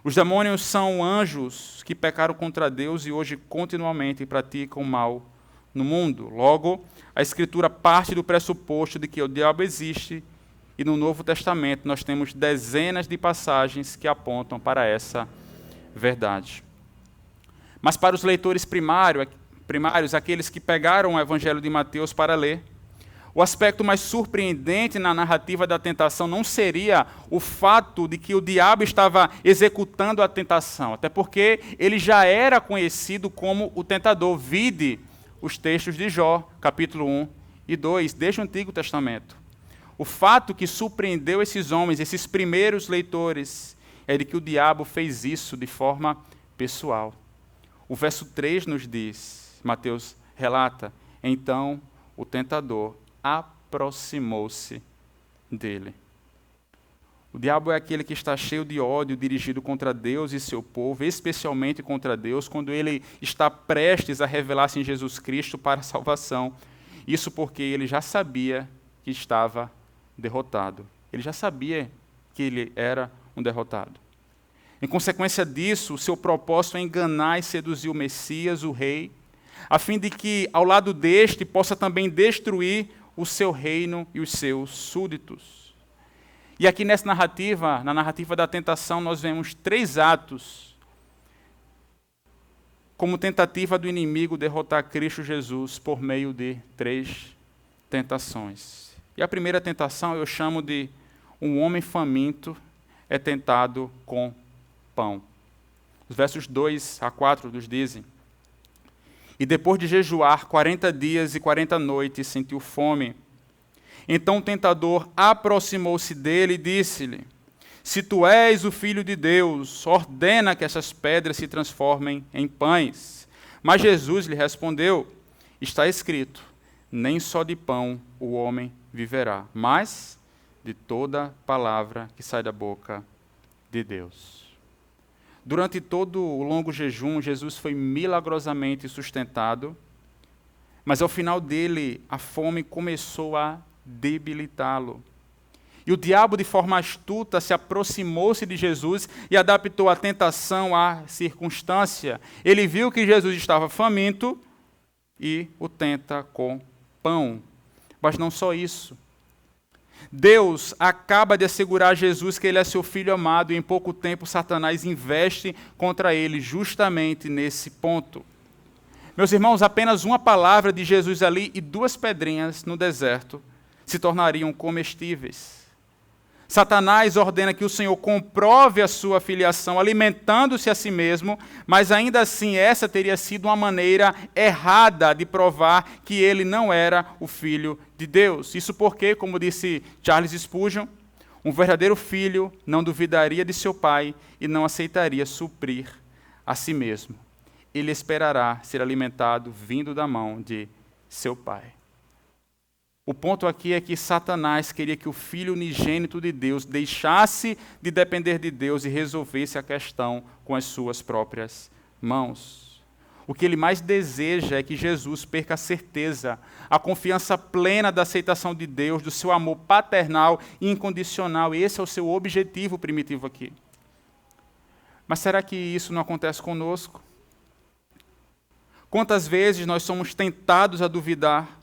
Os demônios são anjos que pecaram contra Deus e hoje continuamente praticam mal no mundo. Logo, a Escritura parte do pressuposto de que o diabo existe e no Novo Testamento nós temos dezenas de passagens que apontam para essa verdade. Mas para os leitores primários, aqueles que pegaram o Evangelho de Mateus para ler, o aspecto mais surpreendente na narrativa da tentação não seria o fato de que o diabo estava executando a tentação, até porque ele já era conhecido como o tentador. Vide os textos de Jó, capítulo 1 e 2, desde o Antigo Testamento. O fato que surpreendeu esses homens, esses primeiros leitores, é de que o diabo fez isso de forma pessoal. O verso 3 nos diz, Mateus relata, então o tentador aproximou-se dele. O diabo é aquele que está cheio de ódio dirigido contra Deus e seu povo, especialmente contra Deus, quando ele está prestes a revelar-se em Jesus Cristo para a salvação. Isso porque ele já sabia que estava derrotado. Ele já sabia que ele era um derrotado. Em consequência disso, o seu propósito é enganar e seduzir o Messias, o rei, a fim de que, ao lado deste, possa também destruir o seu reino e os seus súditos. E aqui nessa narrativa, na narrativa da tentação, nós vemos 3 atos como tentativa do inimigo derrotar Cristo Jesus por meio de 3 tentações. E a primeira tentação eu chamo de um homem faminto é tentado com pão. Os versos 2 a 4 nos dizem: E depois de jejuar 40 dias e 40 noites, sentiu fome. Então o tentador aproximou-se dele e disse-lhe: Se tu és o Filho de Deus, ordena que essas pedras se transformem em pães. Mas Jesus lhe respondeu: Está escrito, nem só de pão o homem viverá, mas de toda palavra que sai da boca de Deus. Durante todo o longo jejum, Jesus foi milagrosamente sustentado, mas ao final dele, a fome começou a debilitá-lo. E o diabo, de forma astuta, se aproximou-se de Jesus e adaptou a tentação à circunstância. Ele viu que Jesus estava faminto e o tenta com pão. Mas não só isso. Deus acaba de assegurar a Jesus que ele é seu filho amado e em pouco tempo Satanás investe contra ele justamente nesse ponto. Meus irmãos, apenas uma palavra de Jesus ali e 2 pedrinhas no deserto se tornariam comestíveis. Satanás ordena que o Senhor comprove a sua filiação, alimentando-se a si mesmo, mas ainda assim essa teria sido uma maneira errada de provar que ele não era o Filho de Deus. Isso porque, como disse Charles Spurgeon, um verdadeiro filho não duvidaria de seu pai e não aceitaria suprir a si mesmo. Ele esperará ser alimentado vindo da mão de seu pai. O ponto aqui é que Satanás queria que o Filho unigênito de Deus deixasse de depender de Deus e resolvesse a questão com as suas próprias mãos. O que ele mais deseja é que Jesus perca a certeza, a confiança plena da aceitação de Deus, do seu amor paternal e incondicional. Esse é o seu objetivo primitivo aqui. Mas será que isso não acontece conosco? Quantas vezes nós somos tentados a duvidar?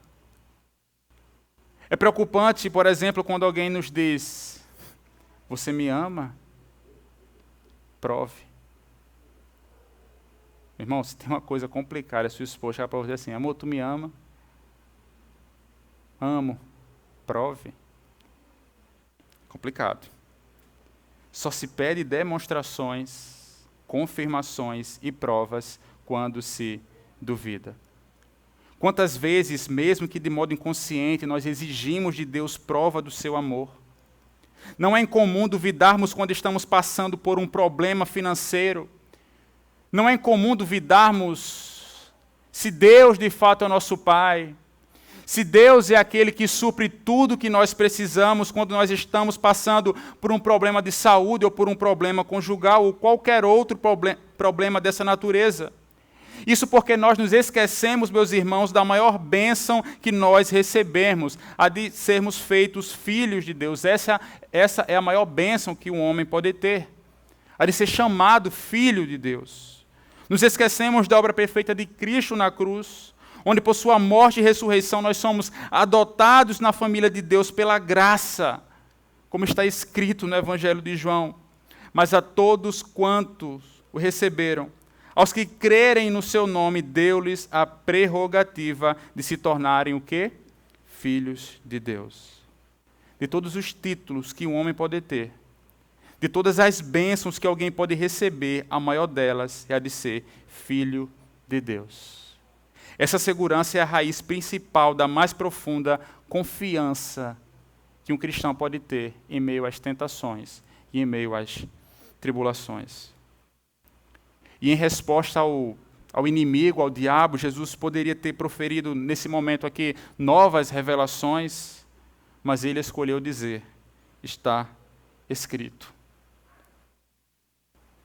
É preocupante, por exemplo, quando alguém nos diz: Você me ama? Prove. Irmão, se tem uma coisa complicada, a sua esposa chega para você assim: Amor, tu me ama? Amo. Prove. Complicado. Só se pede demonstrações, confirmações e provas quando se duvida. Quantas vezes, mesmo que de modo inconsciente, nós exigimos de Deus prova do seu amor? Não é incomum duvidarmos quando estamos passando por um problema financeiro. Não é incomum duvidarmos se Deus de fato é o nosso Pai. Se Deus é aquele que supre tudo o que nós precisamos quando nós estamos passando por um problema de saúde ou por um problema conjugal ou qualquer outro problema dessa natureza. Isso porque nós nos esquecemos, meus irmãos, da maior bênção que nós recebemos, a de sermos feitos filhos de Deus. Essa é a maior bênção que um homem pode ter, a de ser chamado filho de Deus. Nos esquecemos da obra perfeita de Cristo na cruz, onde por sua morte e ressurreição nós somos adotados na família de Deus pela graça, como está escrito no Evangelho de João. Mas a todos quantos o receberam, aos que crerem no seu nome, deu-lhes a prerrogativa de se tornarem o quê? Filhos de Deus. De todos os títulos que um homem pode ter, de todas as bênçãos que alguém pode receber, a maior delas é a de ser filho de Deus. Essa segurança é a raiz principal da mais profunda confiança que um cristão pode ter em meio às tentações e em meio às tribulações. E em resposta ao inimigo, ao diabo, Jesus poderia ter proferido nesse momento aqui novas revelações, mas ele escolheu dizer: está escrito.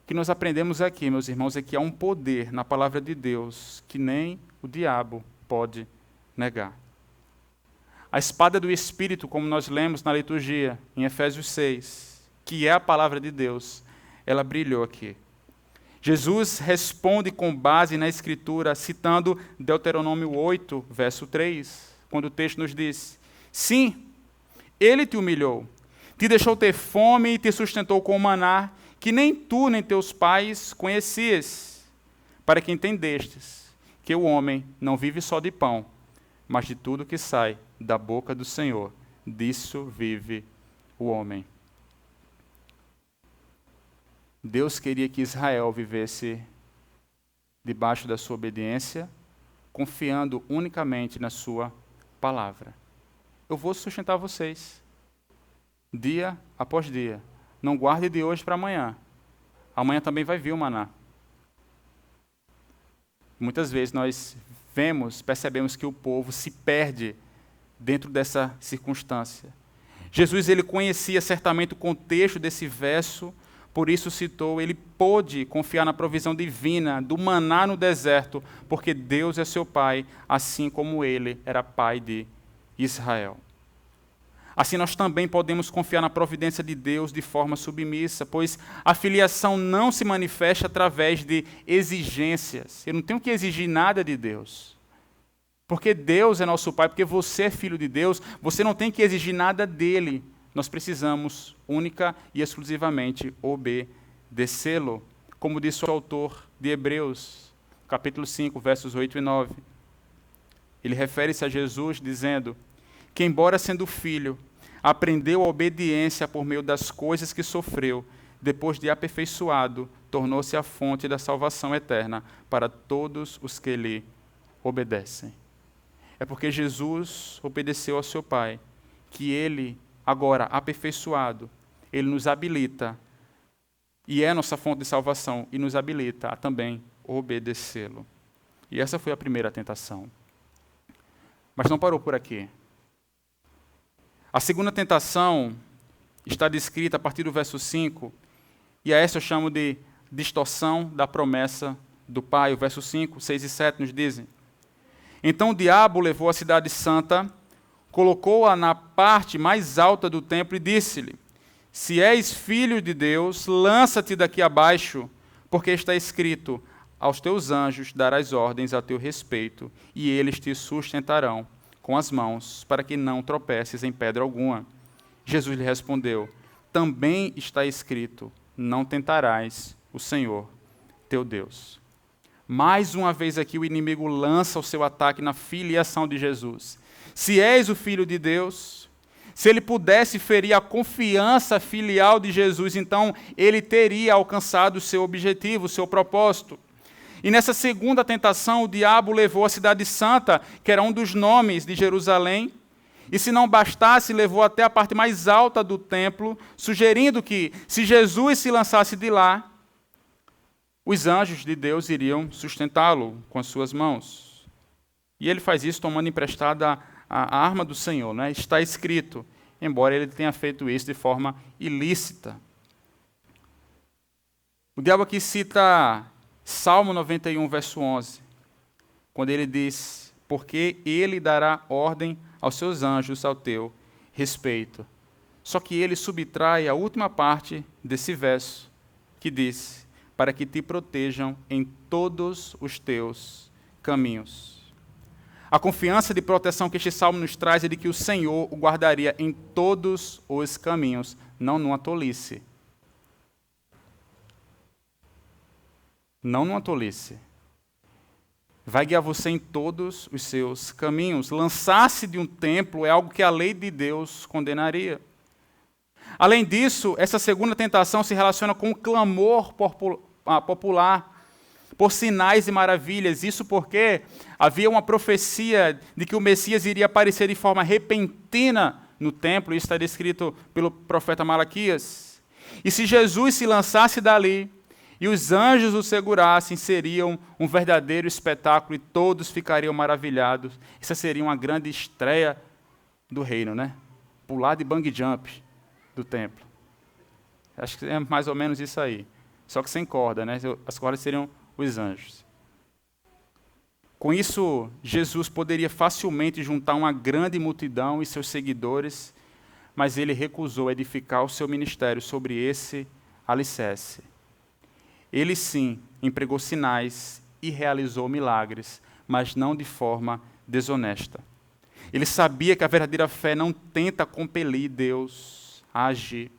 O que nós aprendemos aqui, meus irmãos, é que há um poder na palavra de Deus que nem o diabo pode negar. A espada do Espírito, como nós lemos na liturgia, em Efésios 6, que é a palavra de Deus, ela brilhou aqui. Jesus responde com base na Escritura, citando Deuteronômio 8, verso 3, quando o texto nos diz: sim, ele te humilhou, te deixou ter fome e te sustentou com maná, que nem tu nem teus pais conhecias, para que entendestes que o homem não vive só de pão, mas de tudo que sai da boca do Senhor, disso vive o homem. Deus queria que Israel vivesse debaixo da sua obediência, confiando unicamente na sua palavra. Eu vou sustentar vocês, dia após dia. Não guarde de hoje para amanhã. Amanhã também vai vir o maná. Muitas vezes nós percebemos que o povo se perde dentro dessa circunstância. Jesus, ele conhecia certamente o contexto desse verso, por isso citou, ele pôde confiar na provisão divina do maná no deserto, porque Deus é seu pai, assim como ele era pai de Israel. Assim nós também podemos confiar na providência de Deus de forma submissa, pois a filiação não se manifesta através de exigências. Eu não tenho que exigir nada de Deus. Porque Deus é nosso Pai, porque você é filho de Deus, você não tem que exigir nada dele. Nós precisamos, única e exclusivamente, obedecê-lo. Como disse o autor de Hebreus, capítulo 5, versos 8 e 9. Ele refere-se a Jesus dizendo que, embora sendo filho, aprendeu a obediência por meio das coisas que sofreu, depois de aperfeiçoado, tornou-se a fonte da salvação eterna para todos os que lhe obedecem. É porque Jesus obedeceu ao seu Pai, que ele, agora aperfeiçoado, ele nos habilita, e é nossa fonte de salvação, e nos habilita a também obedecê-lo. E essa foi a primeira tentação. Mas não parou por aqui. A segunda tentação está descrita a partir do verso 5, e a essa eu chamo de distorção da promessa do Pai. O verso 5, 6 e 7 nos dizem: então o diabo levou a cidade santa, colocou-a na parte mais alta do templo e disse-lhe: se és filho de Deus, lança-te daqui abaixo, porque está escrito: aos teus anjos darás ordens a teu respeito, e eles te sustentarão com as mãos, para que não tropeces em pedra alguma. Jesus lhe respondeu: também está escrito: não tentarás o Senhor teu Deus. Mais uma vez aqui o inimigo lança o seu ataque na filiação de Jesus. Se és o Filho de Deus, se ele pudesse ferir a confiança filial de Jesus, então ele teria alcançado o seu objetivo, o seu propósito. E nessa segunda tentação, o diabo levou a cidade santa, que era um dos nomes de Jerusalém, e se não bastasse, levou até a parte mais alta do templo, sugerindo que, se Jesus se lançasse de lá, os anjos de Deus iriam sustentá-lo com as suas mãos. E ele faz isso tomando emprestada a arma do Senhor, né? Está escrito, embora ele tenha feito isso de forma ilícita. O diabo aqui cita Salmo 91, verso 11, quando ele diz: porque ele dará ordem aos seus anjos ao teu respeito. Só que ele subtrai a última parte desse verso, que diz: para que te protejam em todos os teus caminhos. A confiança de proteção que este salmo nos traz é de que o Senhor o guardaria em todos os caminhos, não numa tolice. Não numa tolice. Vai guiar você em todos os seus caminhos. Lançar-se de um templo é algo que a lei de Deus condenaria. Além disso, essa segunda tentação se relaciona com o clamor popular por sinais e maravilhas. Isso porque havia uma profecia de que o Messias iria aparecer de forma repentina no templo. Isso está descrito pelo profeta Malaquias. E se Jesus se lançasse dali e os anjos o segurassem, seria um verdadeiro espetáculo e todos ficariam maravilhados. Essa seria uma grande estreia do reino, né? Pular de bang jump do templo. Acho que é mais ou menos isso aí. Só que sem corda, né? As cordas seriam os anjos. Com isso, Jesus poderia facilmente juntar uma grande multidão e seus seguidores, mas ele recusou edificar o seu ministério sobre esse alicerce. Ele sim empregou sinais e realizou milagres, mas não de forma desonesta. Ele sabia que a verdadeira fé não tenta compelir Deus a agir.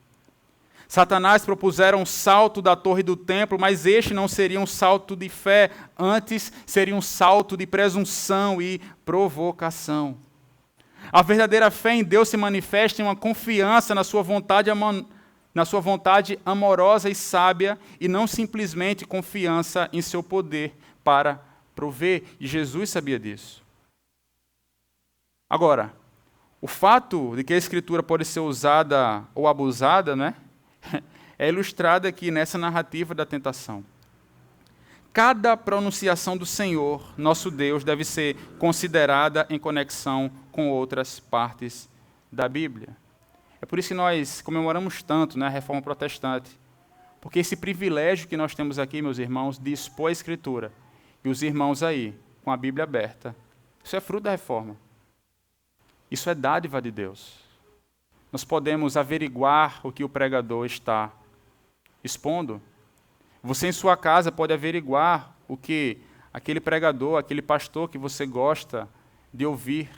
Satanás propusera um salto da torre do templo, mas este não seria um salto de fé, antes seria um salto de presunção e provocação. A verdadeira fé em Deus se manifesta em uma confiança na sua vontade amorosa e sábia, e não simplesmente confiança em seu poder para prover. E Jesus sabia disso. Agora, o fato de que a Escritura pode ser usada ou abusada, né, é ilustrado aqui nessa narrativa da tentação. Cada pronunciação do Senhor, nosso Deus, deve ser considerada em conexão com outras partes da Bíblia. É por isso que nós comemoramos tanto, né, a Reforma Protestante. Porque esse privilégio que nós temos aqui, meus irmãos, de expor a Escritura, e os irmãos aí, com a Bíblia aberta, isso é fruto da Reforma. Isso é dádiva de Deus. Nós podemos averiguar o que o pregador está expondo. Você em sua casa pode averiguar o que aquele pregador, aquele pastor que você gosta de ouvir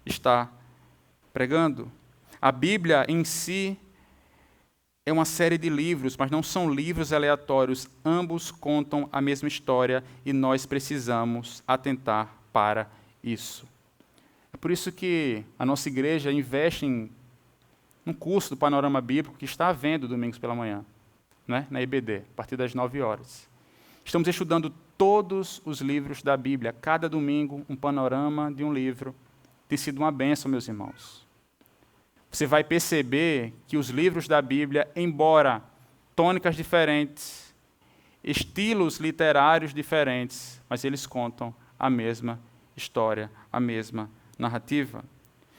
está pregando. A Bíblia em si é uma série de livros, mas não são livros aleatórios. Ambos contam a mesma história e nós precisamos atentar para isso. É por isso que a nossa igreja investe em um curso do Panorama Bíblico que está havendo domingos pela manhã, né, na IBD, a partir das 9 horas. Estamos estudando todos os livros da Bíblia, cada domingo um panorama de um livro. Tem sido uma bênção, meus irmãos. Você vai perceber que os livros da Bíblia, embora tônicas diferentes, estilos literários diferentes, mas eles contam a mesma história, a mesma narrativa.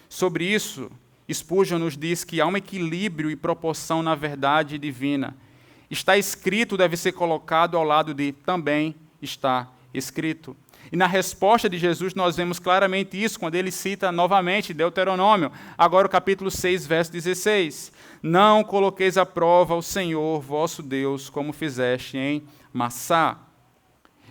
Sobre isso, Spurgeon nos diz que há um equilíbrio e proporção na verdade divina. Está escrito deve ser colocado ao lado de também está escrito. E na resposta de Jesus nós vemos claramente isso quando ele cita novamente Deuteronômio, agora o capítulo 6, verso 16. Não coloqueis à prova o Senhor, vosso Deus, como fizeste em Massá.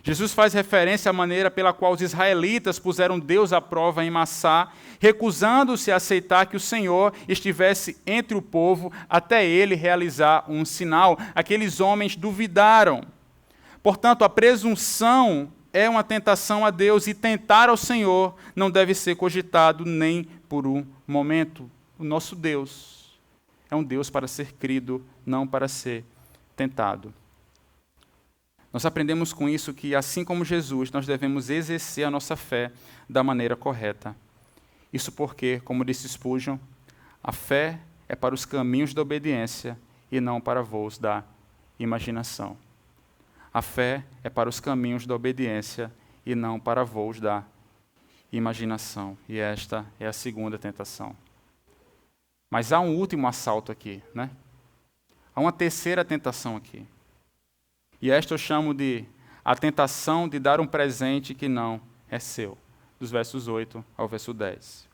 Jesus faz referência à maneira pela qual os israelitas puseram Deus à prova em Massá, recusando-se a aceitar que o Senhor estivesse entre o povo até ele realizar um sinal. Aqueles homens duvidaram. Portanto, a presunção é uma tentação a Deus e tentar ao Senhor não deve ser cogitado nem por um momento. O nosso Deus é um Deus para ser crido, não para ser tentado. Nós aprendemos com isso que, assim como Jesus, nós devemos exercer a nossa fé da maneira correta. Isso porque, como disse Spurgeon, a fé é para os caminhos da obediência e não para voos da imaginação. A fé é para os caminhos da obediência e não para voos da imaginação. E esta é a segunda tentação. Mas há um último assalto aqui, né? Há uma terceira tentação aqui. E esta eu chamo de a tentação de dar um presente que não é seu, dos versos 8 ao verso 10.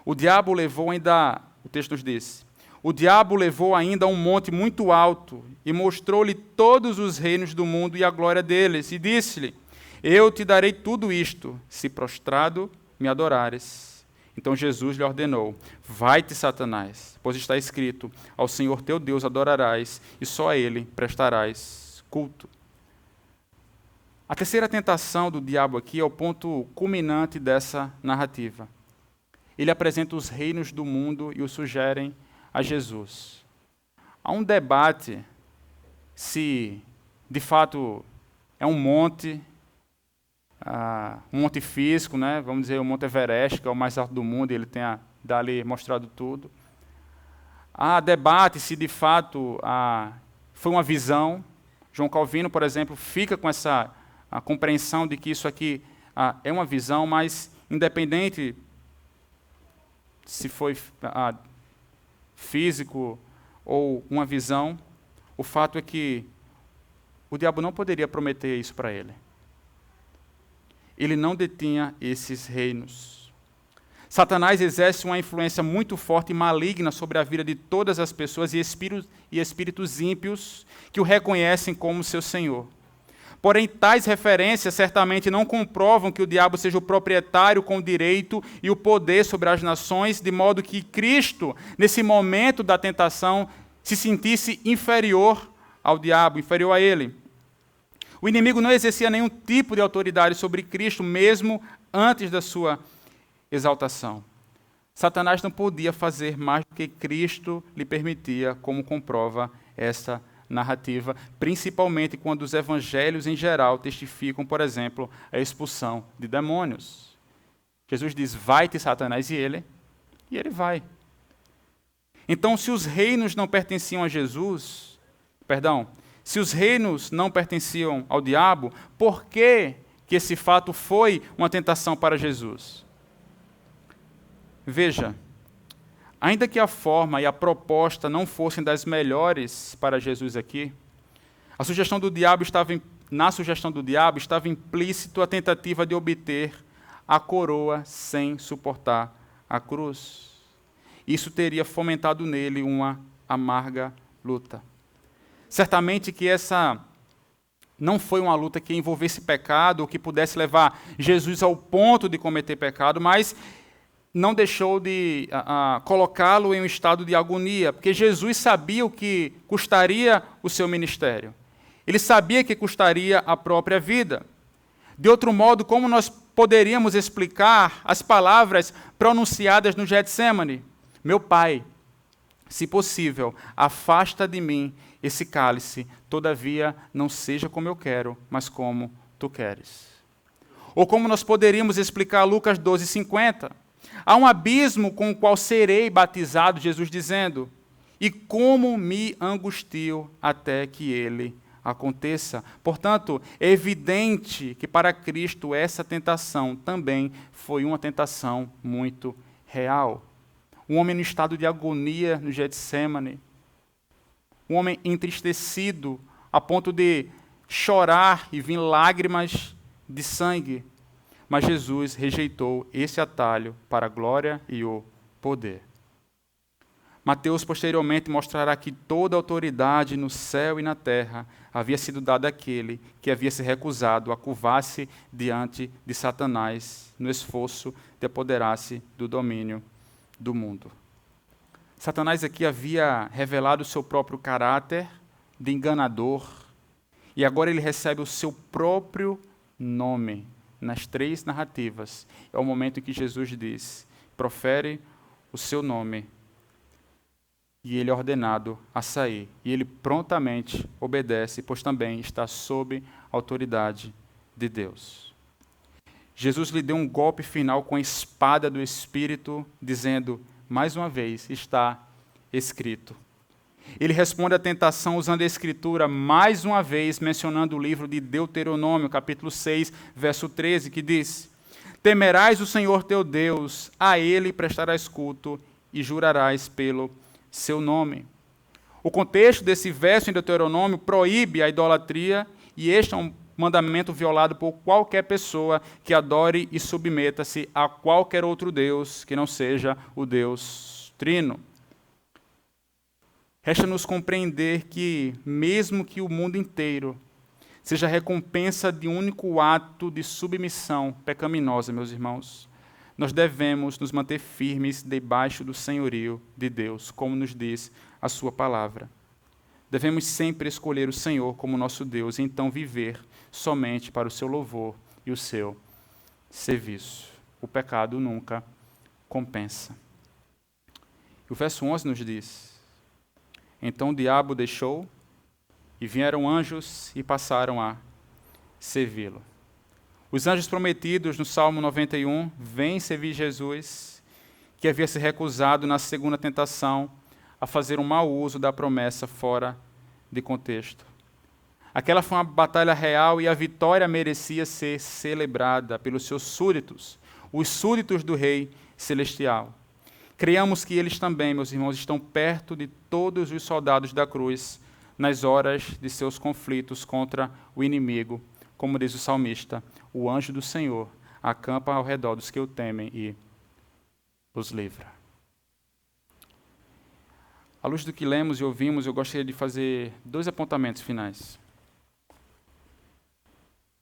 O diabo levou ainda, o texto nos diz, o diabo levou ainda a um monte muito alto e mostrou-lhe todos os reinos do mundo e a glória deles, e disse-lhe, eu te darei tudo isto, se prostrado me adorares. Então Jesus lhe ordenou, vai-te, Satanás, pois está escrito, ao Senhor teu Deus adorarás, e só a ele prestarás culto. A terceira tentação do diabo aqui é o ponto culminante dessa narrativa. Ele apresenta os reinos do mundo e os sugerem a Jesus. Há um debate se, de fato, é um monte físico, né? Vamos dizer, o Monte Everest, que é o mais alto do mundo, e ele tem dali mostrado tudo. Há debate se, de fato, foi uma visão. João Calvino, por exemplo, fica com essa compreensão de que isso aqui é uma visão, mas independente se foi físico ou uma visão, o fato é que o diabo não poderia prometer isso para ele. Ele não detinha esses reinos. Satanás exerce uma influência muito forte e maligna sobre a vida de todas as pessoas e espíritos ímpios que o reconhecem como seu senhor. Porém, tais referências certamente não comprovam que o diabo seja o proprietário com o direito e o poder sobre as nações, de modo que Cristo, nesse momento da tentação, se sentisse inferior ao diabo, inferior a ele. O inimigo não exercia nenhum tipo de autoridade sobre Cristo, mesmo antes da sua exaltação. Satanás não podia fazer mais do que Cristo lhe permitia, como comprova esta narrativa, principalmente quando os evangelhos em geral testificam, por exemplo, a expulsão de demônios. Jesus diz, vai-te, Satanás, e ele vai. Então, se os reinos não pertenciam a Jesus, se os reinos não pertenciam ao diabo, por que esse fato foi uma tentação para Jesus? Veja, ainda que a forma e a proposta não fossem das melhores para Jesus aqui, na sugestão do diabo estava implícito a tentativa de obter a coroa sem suportar a cruz. Isso teria fomentado nele uma amarga luta. Certamente que essa não foi uma luta que envolvesse pecado ou que pudesse levar Jesus ao ponto de cometer pecado, mas não deixou de colocá-lo em um estado de agonia, porque Jesus sabia o que custaria o seu ministério. Ele sabia que custaria a própria vida. De outro modo, como nós poderíamos explicar as palavras pronunciadas no Getsêmani? Meu Pai, se possível, afasta de mim esse cálice, todavia não seja como eu quero, mas como tu queres. Ou como nós poderíamos explicar Lucas 12:50? Há um abismo com o qual serei batizado, Jesus dizendo, e como me angustio até que ele aconteça. Portanto, é evidente que para Cristo essa tentação também foi uma tentação muito real. Um homem no estado de agonia no Getsêmani, um homem entristecido a ponto de chorar e vir lágrimas de sangue. Mas Jesus rejeitou esse atalho para a glória e o poder. Mateus posteriormente mostrará que toda a autoridade no céu e na terra havia sido dada àquele que havia se recusado a curvar-se diante de Satanás no esforço de apoderar-se do domínio do mundo. Satanás aqui havia revelado o seu próprio caráter de enganador e agora ele recebe o seu próprio nome nas 3 narrativas. É o momento em que Jesus diz, profere o seu nome, e ele é ordenado a sair. E ele prontamente obedece, pois também está sob a autoridade de Deus. Jesus lhe deu um golpe final com a espada do Espírito, dizendo, mais uma vez, está escrito. Ele responde à tentação usando a Escritura, mais uma vez mencionando o livro de Deuteronômio, capítulo 6, verso 13, que diz, temerás o Senhor teu Deus, a Ele prestarás culto e jurarás pelo seu nome. O contexto desse verso em Deuteronômio proíbe a idolatria e este é um mandamento violado por qualquer pessoa que adore e submeta-se a qualquer outro Deus que não seja o Deus Trino. Resta-nos compreender que, mesmo que o mundo inteiro seja recompensa de um único ato de submissão pecaminosa, meus irmãos, nós devemos nos manter firmes debaixo do senhorio de Deus, como nos diz a sua palavra. Devemos sempre escolher o Senhor como nosso Deus e então viver somente para o seu louvor e o seu serviço. O pecado nunca compensa. O verso 11 nos diz, então o diabo deixou e vieram anjos e passaram a servi-lo. Os anjos prometidos no Salmo 91 vêm servir Jesus, que havia se recusado na segunda tentação a fazer um mau uso da promessa fora de contexto. Aquela foi uma batalha real e a vitória merecia ser celebrada pelos seus súditos, os súditos do Rei Celestial. Creiamos que eles também, meus irmãos, estão perto de todos os soldados da cruz nas horas de seus conflitos contra o inimigo. Como diz o salmista, o anjo do Senhor acampa ao redor dos que o temem e os livra. À luz do que lemos e ouvimos, eu gostaria de fazer 2 apontamentos finais.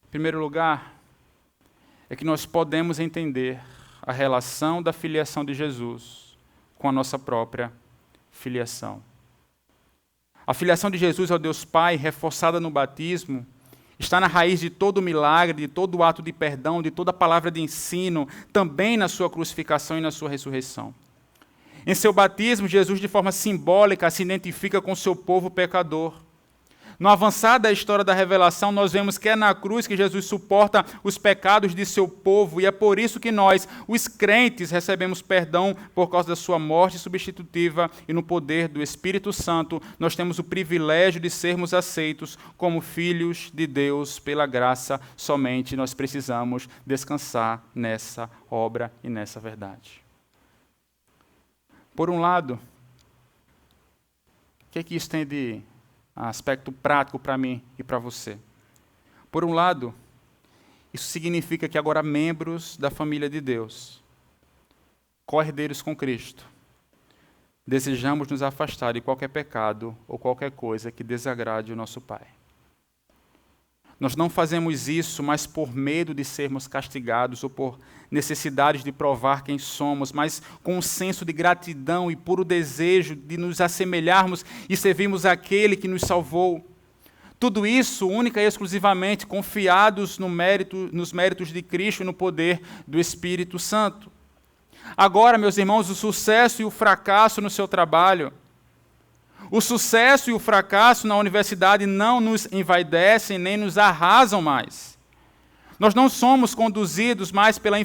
Em primeiro lugar, é que nós podemos entender a relação da filiação de Jesus com a nossa própria filiação. A filiação de Jesus ao Deus Pai, reforçada no batismo, está na raiz de todo milagre, de todo ato de perdão, de toda palavra de ensino, também na sua crucificação e na sua ressurreição. Em seu batismo, Jesus, de forma simbólica, se identifica com o seu povo pecador. No avançar da história da revelação, nós vemos que é na cruz que Jesus suporta os pecados de seu povo, e é por isso que nós, os crentes, recebemos perdão por causa da sua morte substitutiva, e no poder do Espírito Santo, nós temos o privilégio de sermos aceitos como filhos de Deus pela graça somente. Nós precisamos descansar nessa obra e nessa verdade. Por um lado, o que é que isso tem de aspecto prático para mim e para você? Por um lado, isso significa que agora membros da família de Deus, co-herdeiros com Cristo, desejamos nos afastar de qualquer pecado ou qualquer coisa que desagrade o nosso Pai. Nós não fazemos isso mais por medo de sermos castigados ou por necessidades de provar quem somos, mas com um senso de gratidão e puro desejo de nos assemelharmos e servirmos aquele que nos salvou. Tudo isso única e exclusivamente confiados nos méritos de Cristo e no poder do Espírito Santo. Agora, meus irmãos, o sucesso e o fracasso no seu trabalho, o sucesso e o fracasso na universidade não nos envaidecem nem nos arrasam mais. Nós não somos conduzidos mais pela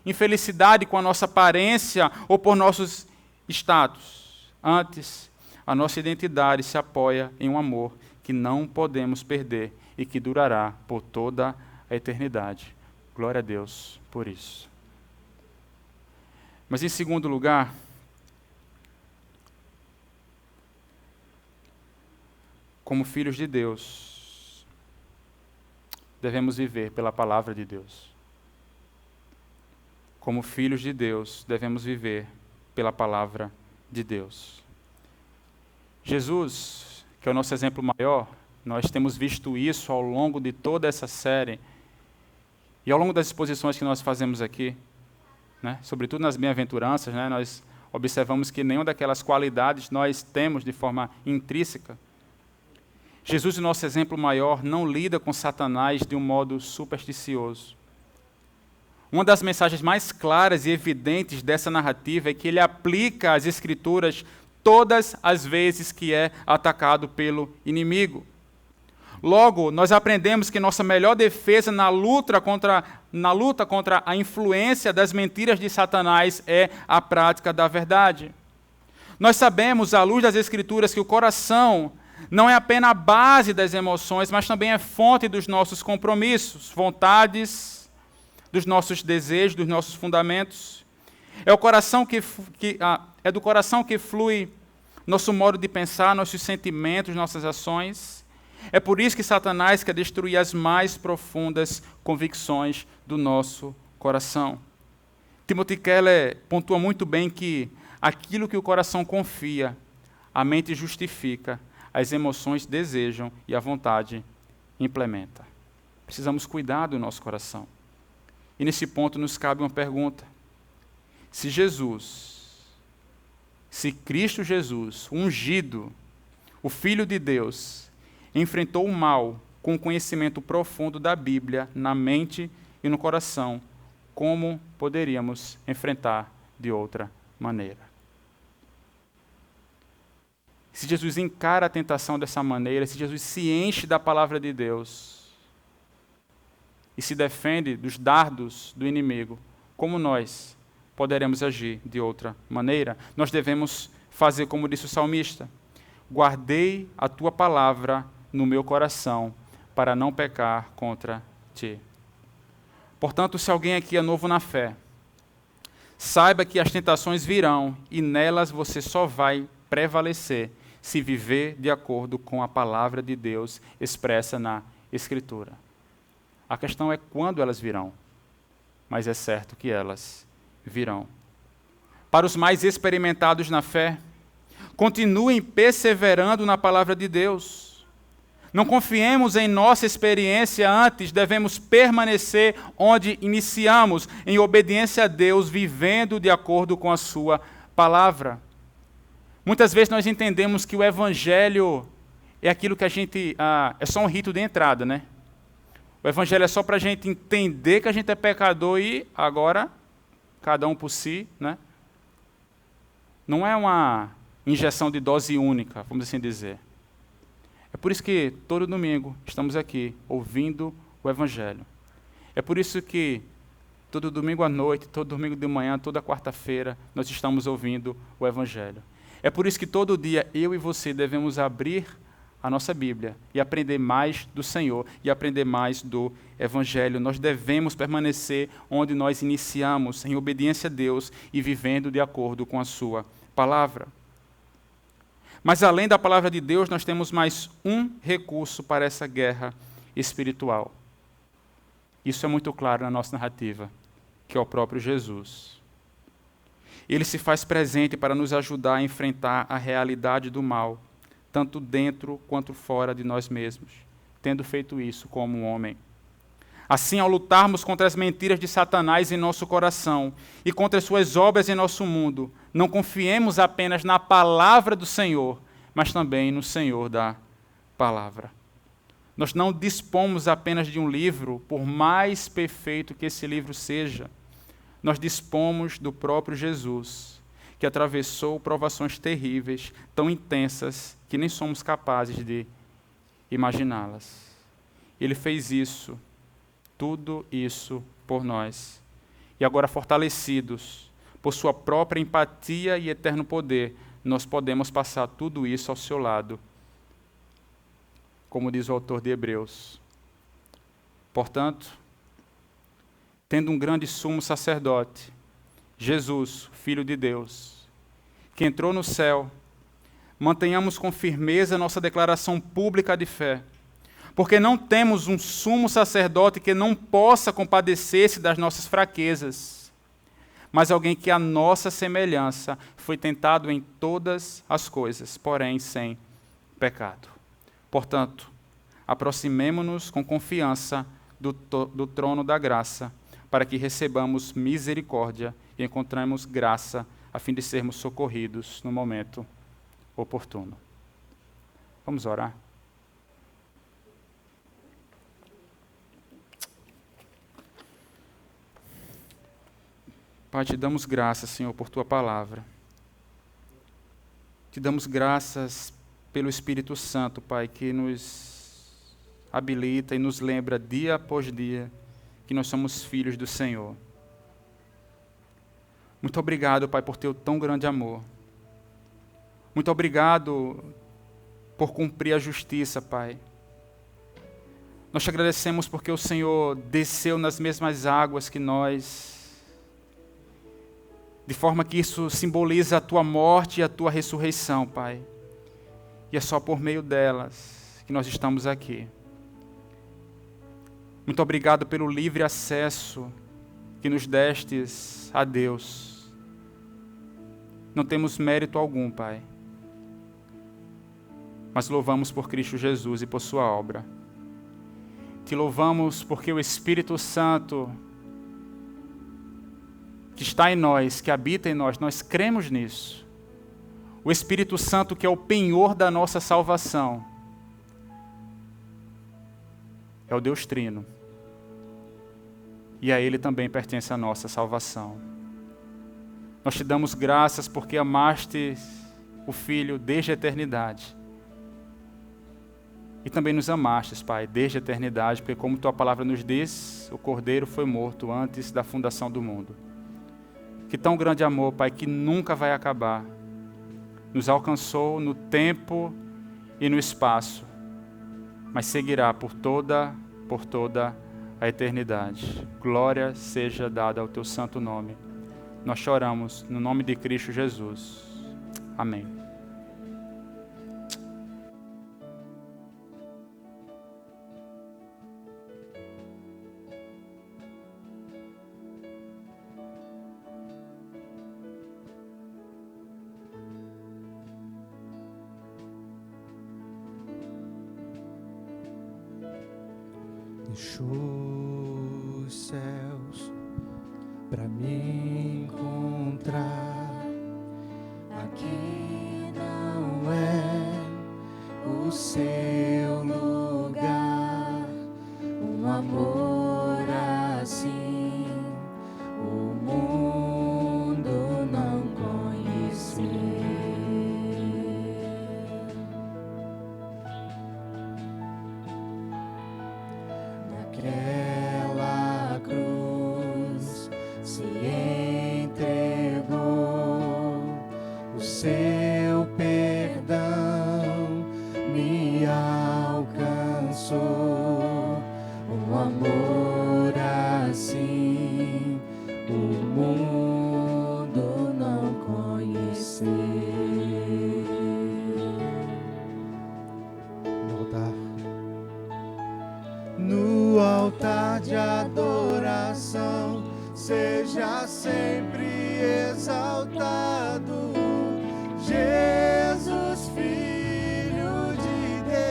infelicidade com a nossa aparência ou por nossos status. Antes, a nossa identidade se apoia em um amor que não podemos perder e que durará por toda a eternidade. Glória a Deus por isso. Mas, em segundo lugar, como filhos de Deus, devemos viver pela palavra de Deus. Como filhos de Deus, devemos viver pela palavra de Deus. Jesus, que é o nosso exemplo maior, nós temos visto isso ao longo de toda essa série e ao longo das exposições que nós fazemos aqui, né? Sobretudo nas bem-aventuranças, né? Nós observamos que nenhuma daquelas qualidades nós temos de forma intrínseca. Jesus, o nosso exemplo maior, não lida com Satanás de um modo supersticioso. Uma das mensagens mais claras e evidentes dessa narrativa é que ele aplica as Escrituras todas as vezes que é atacado pelo inimigo. Logo, nós aprendemos que nossa melhor defesa na luta contra a influência das mentiras de Satanás é a prática da verdade. Nós sabemos, à luz das Escrituras, que o coração não é apenas a base das emoções, mas também é fonte dos nossos compromissos, vontades, dos nossos desejos, dos nossos fundamentos. É do coração que flui nosso modo de pensar, nossos sentimentos, nossas ações. É por isso que Satanás quer destruir as mais profundas convicções do nosso coração. Timothy Keller pontua muito bem que aquilo que o coração confia, a mente justifica, as emoções desejam e a vontade implementa. Precisamos cuidar do nosso coração. E nesse ponto nos cabe uma pergunta. Se Cristo Jesus, ungido, o Filho de Deus, enfrentou o mal com o conhecimento profundo da Bíblia na mente e no coração, como poderíamos enfrentar de outra maneira? Se Jesus encara a tentação dessa maneira, se Jesus se enche da palavra de Deus e se defende dos dardos do inimigo, como nós poderemos agir de outra maneira? Nós devemos fazer como disse o salmista: guardei a tua palavra no meu coração para não pecar contra ti. Portanto, se alguém aqui é novo na fé, saiba que as tentações virão e nelas você só vai prevalecer se viver de acordo com a palavra de Deus expressa na Escritura. A questão é quando elas virão, mas é certo que elas virão. Para os mais experimentados na fé, continuem perseverando na palavra de Deus. Não confiemos em nossa experiência, antes devemos permanecer onde iniciamos, em obediência a Deus, vivendo de acordo com a sua palavra. Muitas vezes nós entendemos que o Evangelho é aquilo que a gente... é só um rito de entrada, né? O Evangelho é só para a gente entender que a gente é pecador e agora, cada um por si, né? Não é uma injeção de dose única, vamos assim dizer. É por isso que todo domingo estamos aqui ouvindo o Evangelho. É por isso que todo domingo à noite, todo domingo de manhã, toda quarta-feira, nós estamos ouvindo o Evangelho. É por isso que todo dia eu e você devemos abrir a nossa Bíblia e aprender mais do Senhor e aprender mais do Evangelho. Nós devemos permanecer onde nós iniciamos, em obediência a Deus e vivendo de acordo com a sua palavra. Mas além da palavra de Deus, nós temos mais um recurso para essa guerra espiritual. Isso é muito claro na nossa narrativa, que é o próprio Jesus. Ele se faz presente para nos ajudar a enfrentar a realidade do mal, tanto dentro quanto fora de nós mesmos, tendo feito isso como um homem. Assim, ao lutarmos contra as mentiras de Satanás em nosso coração e contra as suas obras em nosso mundo, não confiemos apenas na palavra do Senhor, mas também no Senhor da palavra. Nós não dispomos apenas de um livro, por mais perfeito que esse livro seja. Nós dispomos do próprio Jesus, que atravessou provações terríveis, tão intensas, que nem somos capazes de imaginá-las. Ele fez isso, tudo isso por nós. E agora, fortalecidos por sua própria empatia e eterno poder, nós podemos passar tudo isso ao seu lado, como diz o autor de Hebreus. Portanto, tendo um grande sumo sacerdote, Jesus, Filho de Deus, que entrou no céu, mantenhamos com firmeza nossa declaração pública de fé, porque não temos um sumo sacerdote que não possa compadecer-se das nossas fraquezas, mas alguém que, à nossa semelhança, foi tentado em todas as coisas, porém sem pecado. Portanto, aproximemo-nos com confiança do trono da graça, para que recebamos misericórdia e encontremos graça, a fim de sermos socorridos no momento oportuno. Vamos orar? Pai, te damos graças, Senhor, por Tua palavra. Te damos graças pelo Espírito Santo, Pai, que nos habilita e nos lembra dia após dia que nós somos filhos do Senhor. Muito obrigado, Pai, por Teu tão grande amor. Muito obrigado por cumprir a justiça, Pai. Nós te agradecemos porque o Senhor desceu nas mesmas águas que nós, de forma que isso simboliza a Tua morte e a Tua ressurreição, Pai. E é só por meio delas que nós estamos aqui. Muito obrigado pelo livre acesso que nos destes a Deus. Não temos mérito algum, Pai, mas louvamos por Cristo Jesus e por sua obra. Te louvamos porque o Espírito Santo que está em nós, que habita em nós, nós cremos nisso. O Espírito Santo que é o penhor da nossa salvação é o Deus Trino. E a Ele também pertence a nossa salvação. Nós te damos graças porque amaste o Filho desde a eternidade. E também nos amastes, Pai, desde a eternidade, porque como Tua palavra nos diz, o Cordeiro foi morto antes da fundação do mundo. Que tão grande amor, Pai, que nunca vai acabar, nos alcançou no tempo e no espaço, mas seguirá por toda a eternidade. Glória seja dada ao Teu santo nome. Nós choramos no nome de Cristo Jesus. Amém. Deixou os céus pra me encontrar. Aqui não é o seu lugar. Um amor assim o mundo não conheceu. Naquela cruz se entregou, o seu perdão me alcançou. Um amor assim o mundo não conheceu. No altar de adoração, seja sempre exaltado Jesus, Filho de Deus.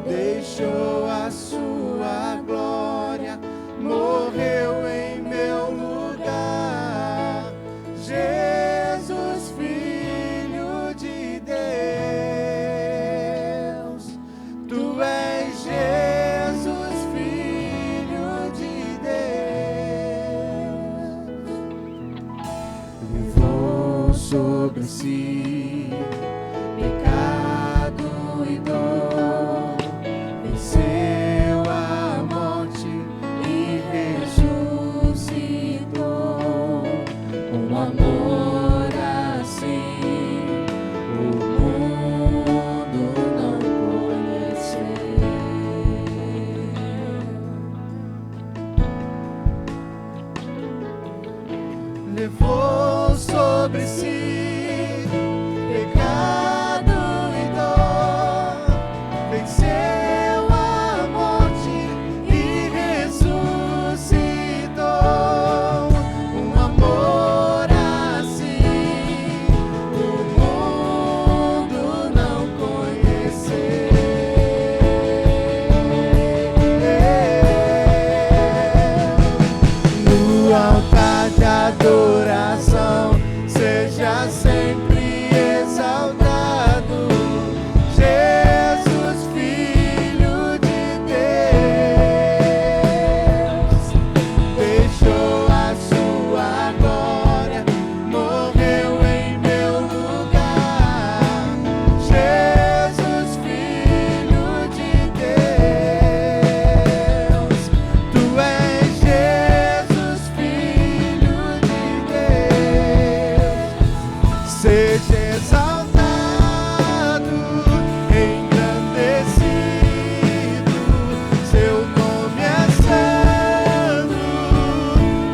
Deixou a sua glória, morreu em meu lugar. Jesus, Filho de Deus. Tu és Jesus, Filho de Deus. Levou sobre si pecado e dor, venceu a morte e ressuscitou. Um amor assim o mundo não conheceu. Levou sobre si pecado e dor, venceu a morte e ressuscitou. Um amor assim o mundo não conheceu. No altar de adoração, seja sempre exaltado Jesus, Filho de Deus. Deixou a sua glória, morreu em meu lugar. Jesus, Filho de Deus. Tu és Jesus, Filho de Deus. Seja exaltado, engrandecido, seu nome é santo,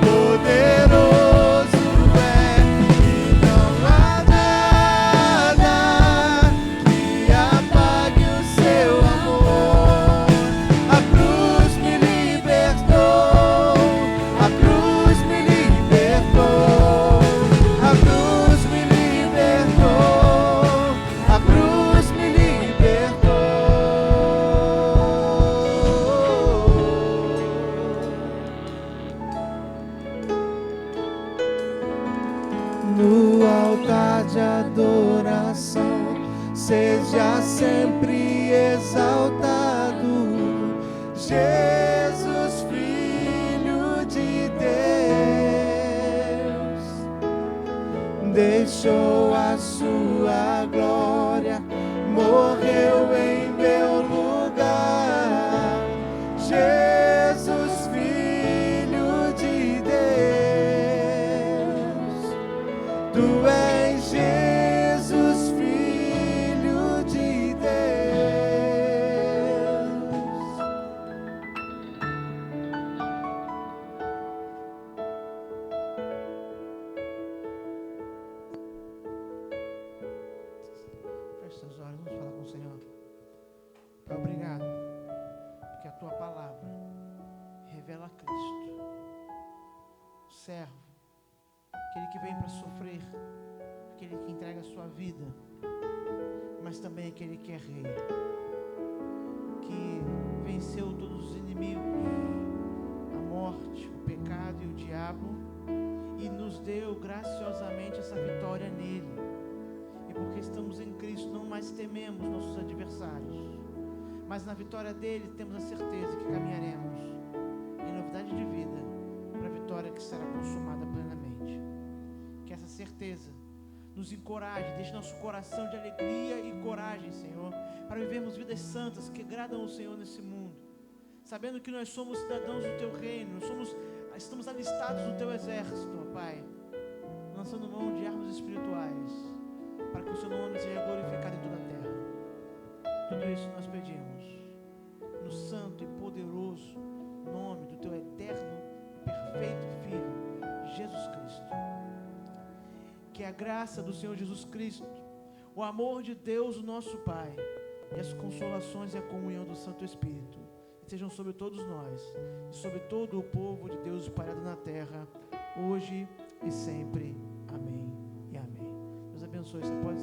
poderoso é, e não há nada que apague o seu amor. A cruz me libertou, a cruz me libertou, a cruz me libertou, a cruz me libertou. No altar de adoração, seja sempre exaltado Jesus, Filho de Deus. Deixou a sua glória, morreu em meu lugar. Jesus, Filho de Deus. Tu és Jesus, Filho de Deus. Feche seus olhos, vamos falar com o Senhor. Pai, obrigado, porque a tua palavra revela Cristo, o servo, aquele que vem para sofrer, aquele que entrega a sua vida, mas também aquele que é rei. venceu todos os inimigos, a morte, o pecado e o diabo, e nos deu graciosamente essa vitória nele. E porque estamos em Cristo, não mais tememos nossos adversários, mas na vitória dele temos a certeza que caminharemos em novidade de vida para a vitória que será consumada plenamente. Que essa certeza nos encoraje, deixe nosso coração de alegria e coragem, Senhor, para vivermos vidas santas que agradam ao Senhor nesse mundo, sabendo que nós somos cidadãos do Teu reino, estamos alistados no Teu exército, ó Pai, lançando mão de armas espirituais, para que o Seu nome seja glorificado em toda a terra. Tudo isso nós pedimos, no santo e poderoso nome do Teu eterno e perfeito Filho, Jesus Cristo. Que a graça do Senhor Jesus Cristo, o amor de Deus, o nosso Pai, e as consolações e a comunhão do Santo Espírito estejam sobre todos nós e sobre todo o povo de Deus espalhado na terra, hoje e sempre. Amém e amém. Deus abençoe. Você pode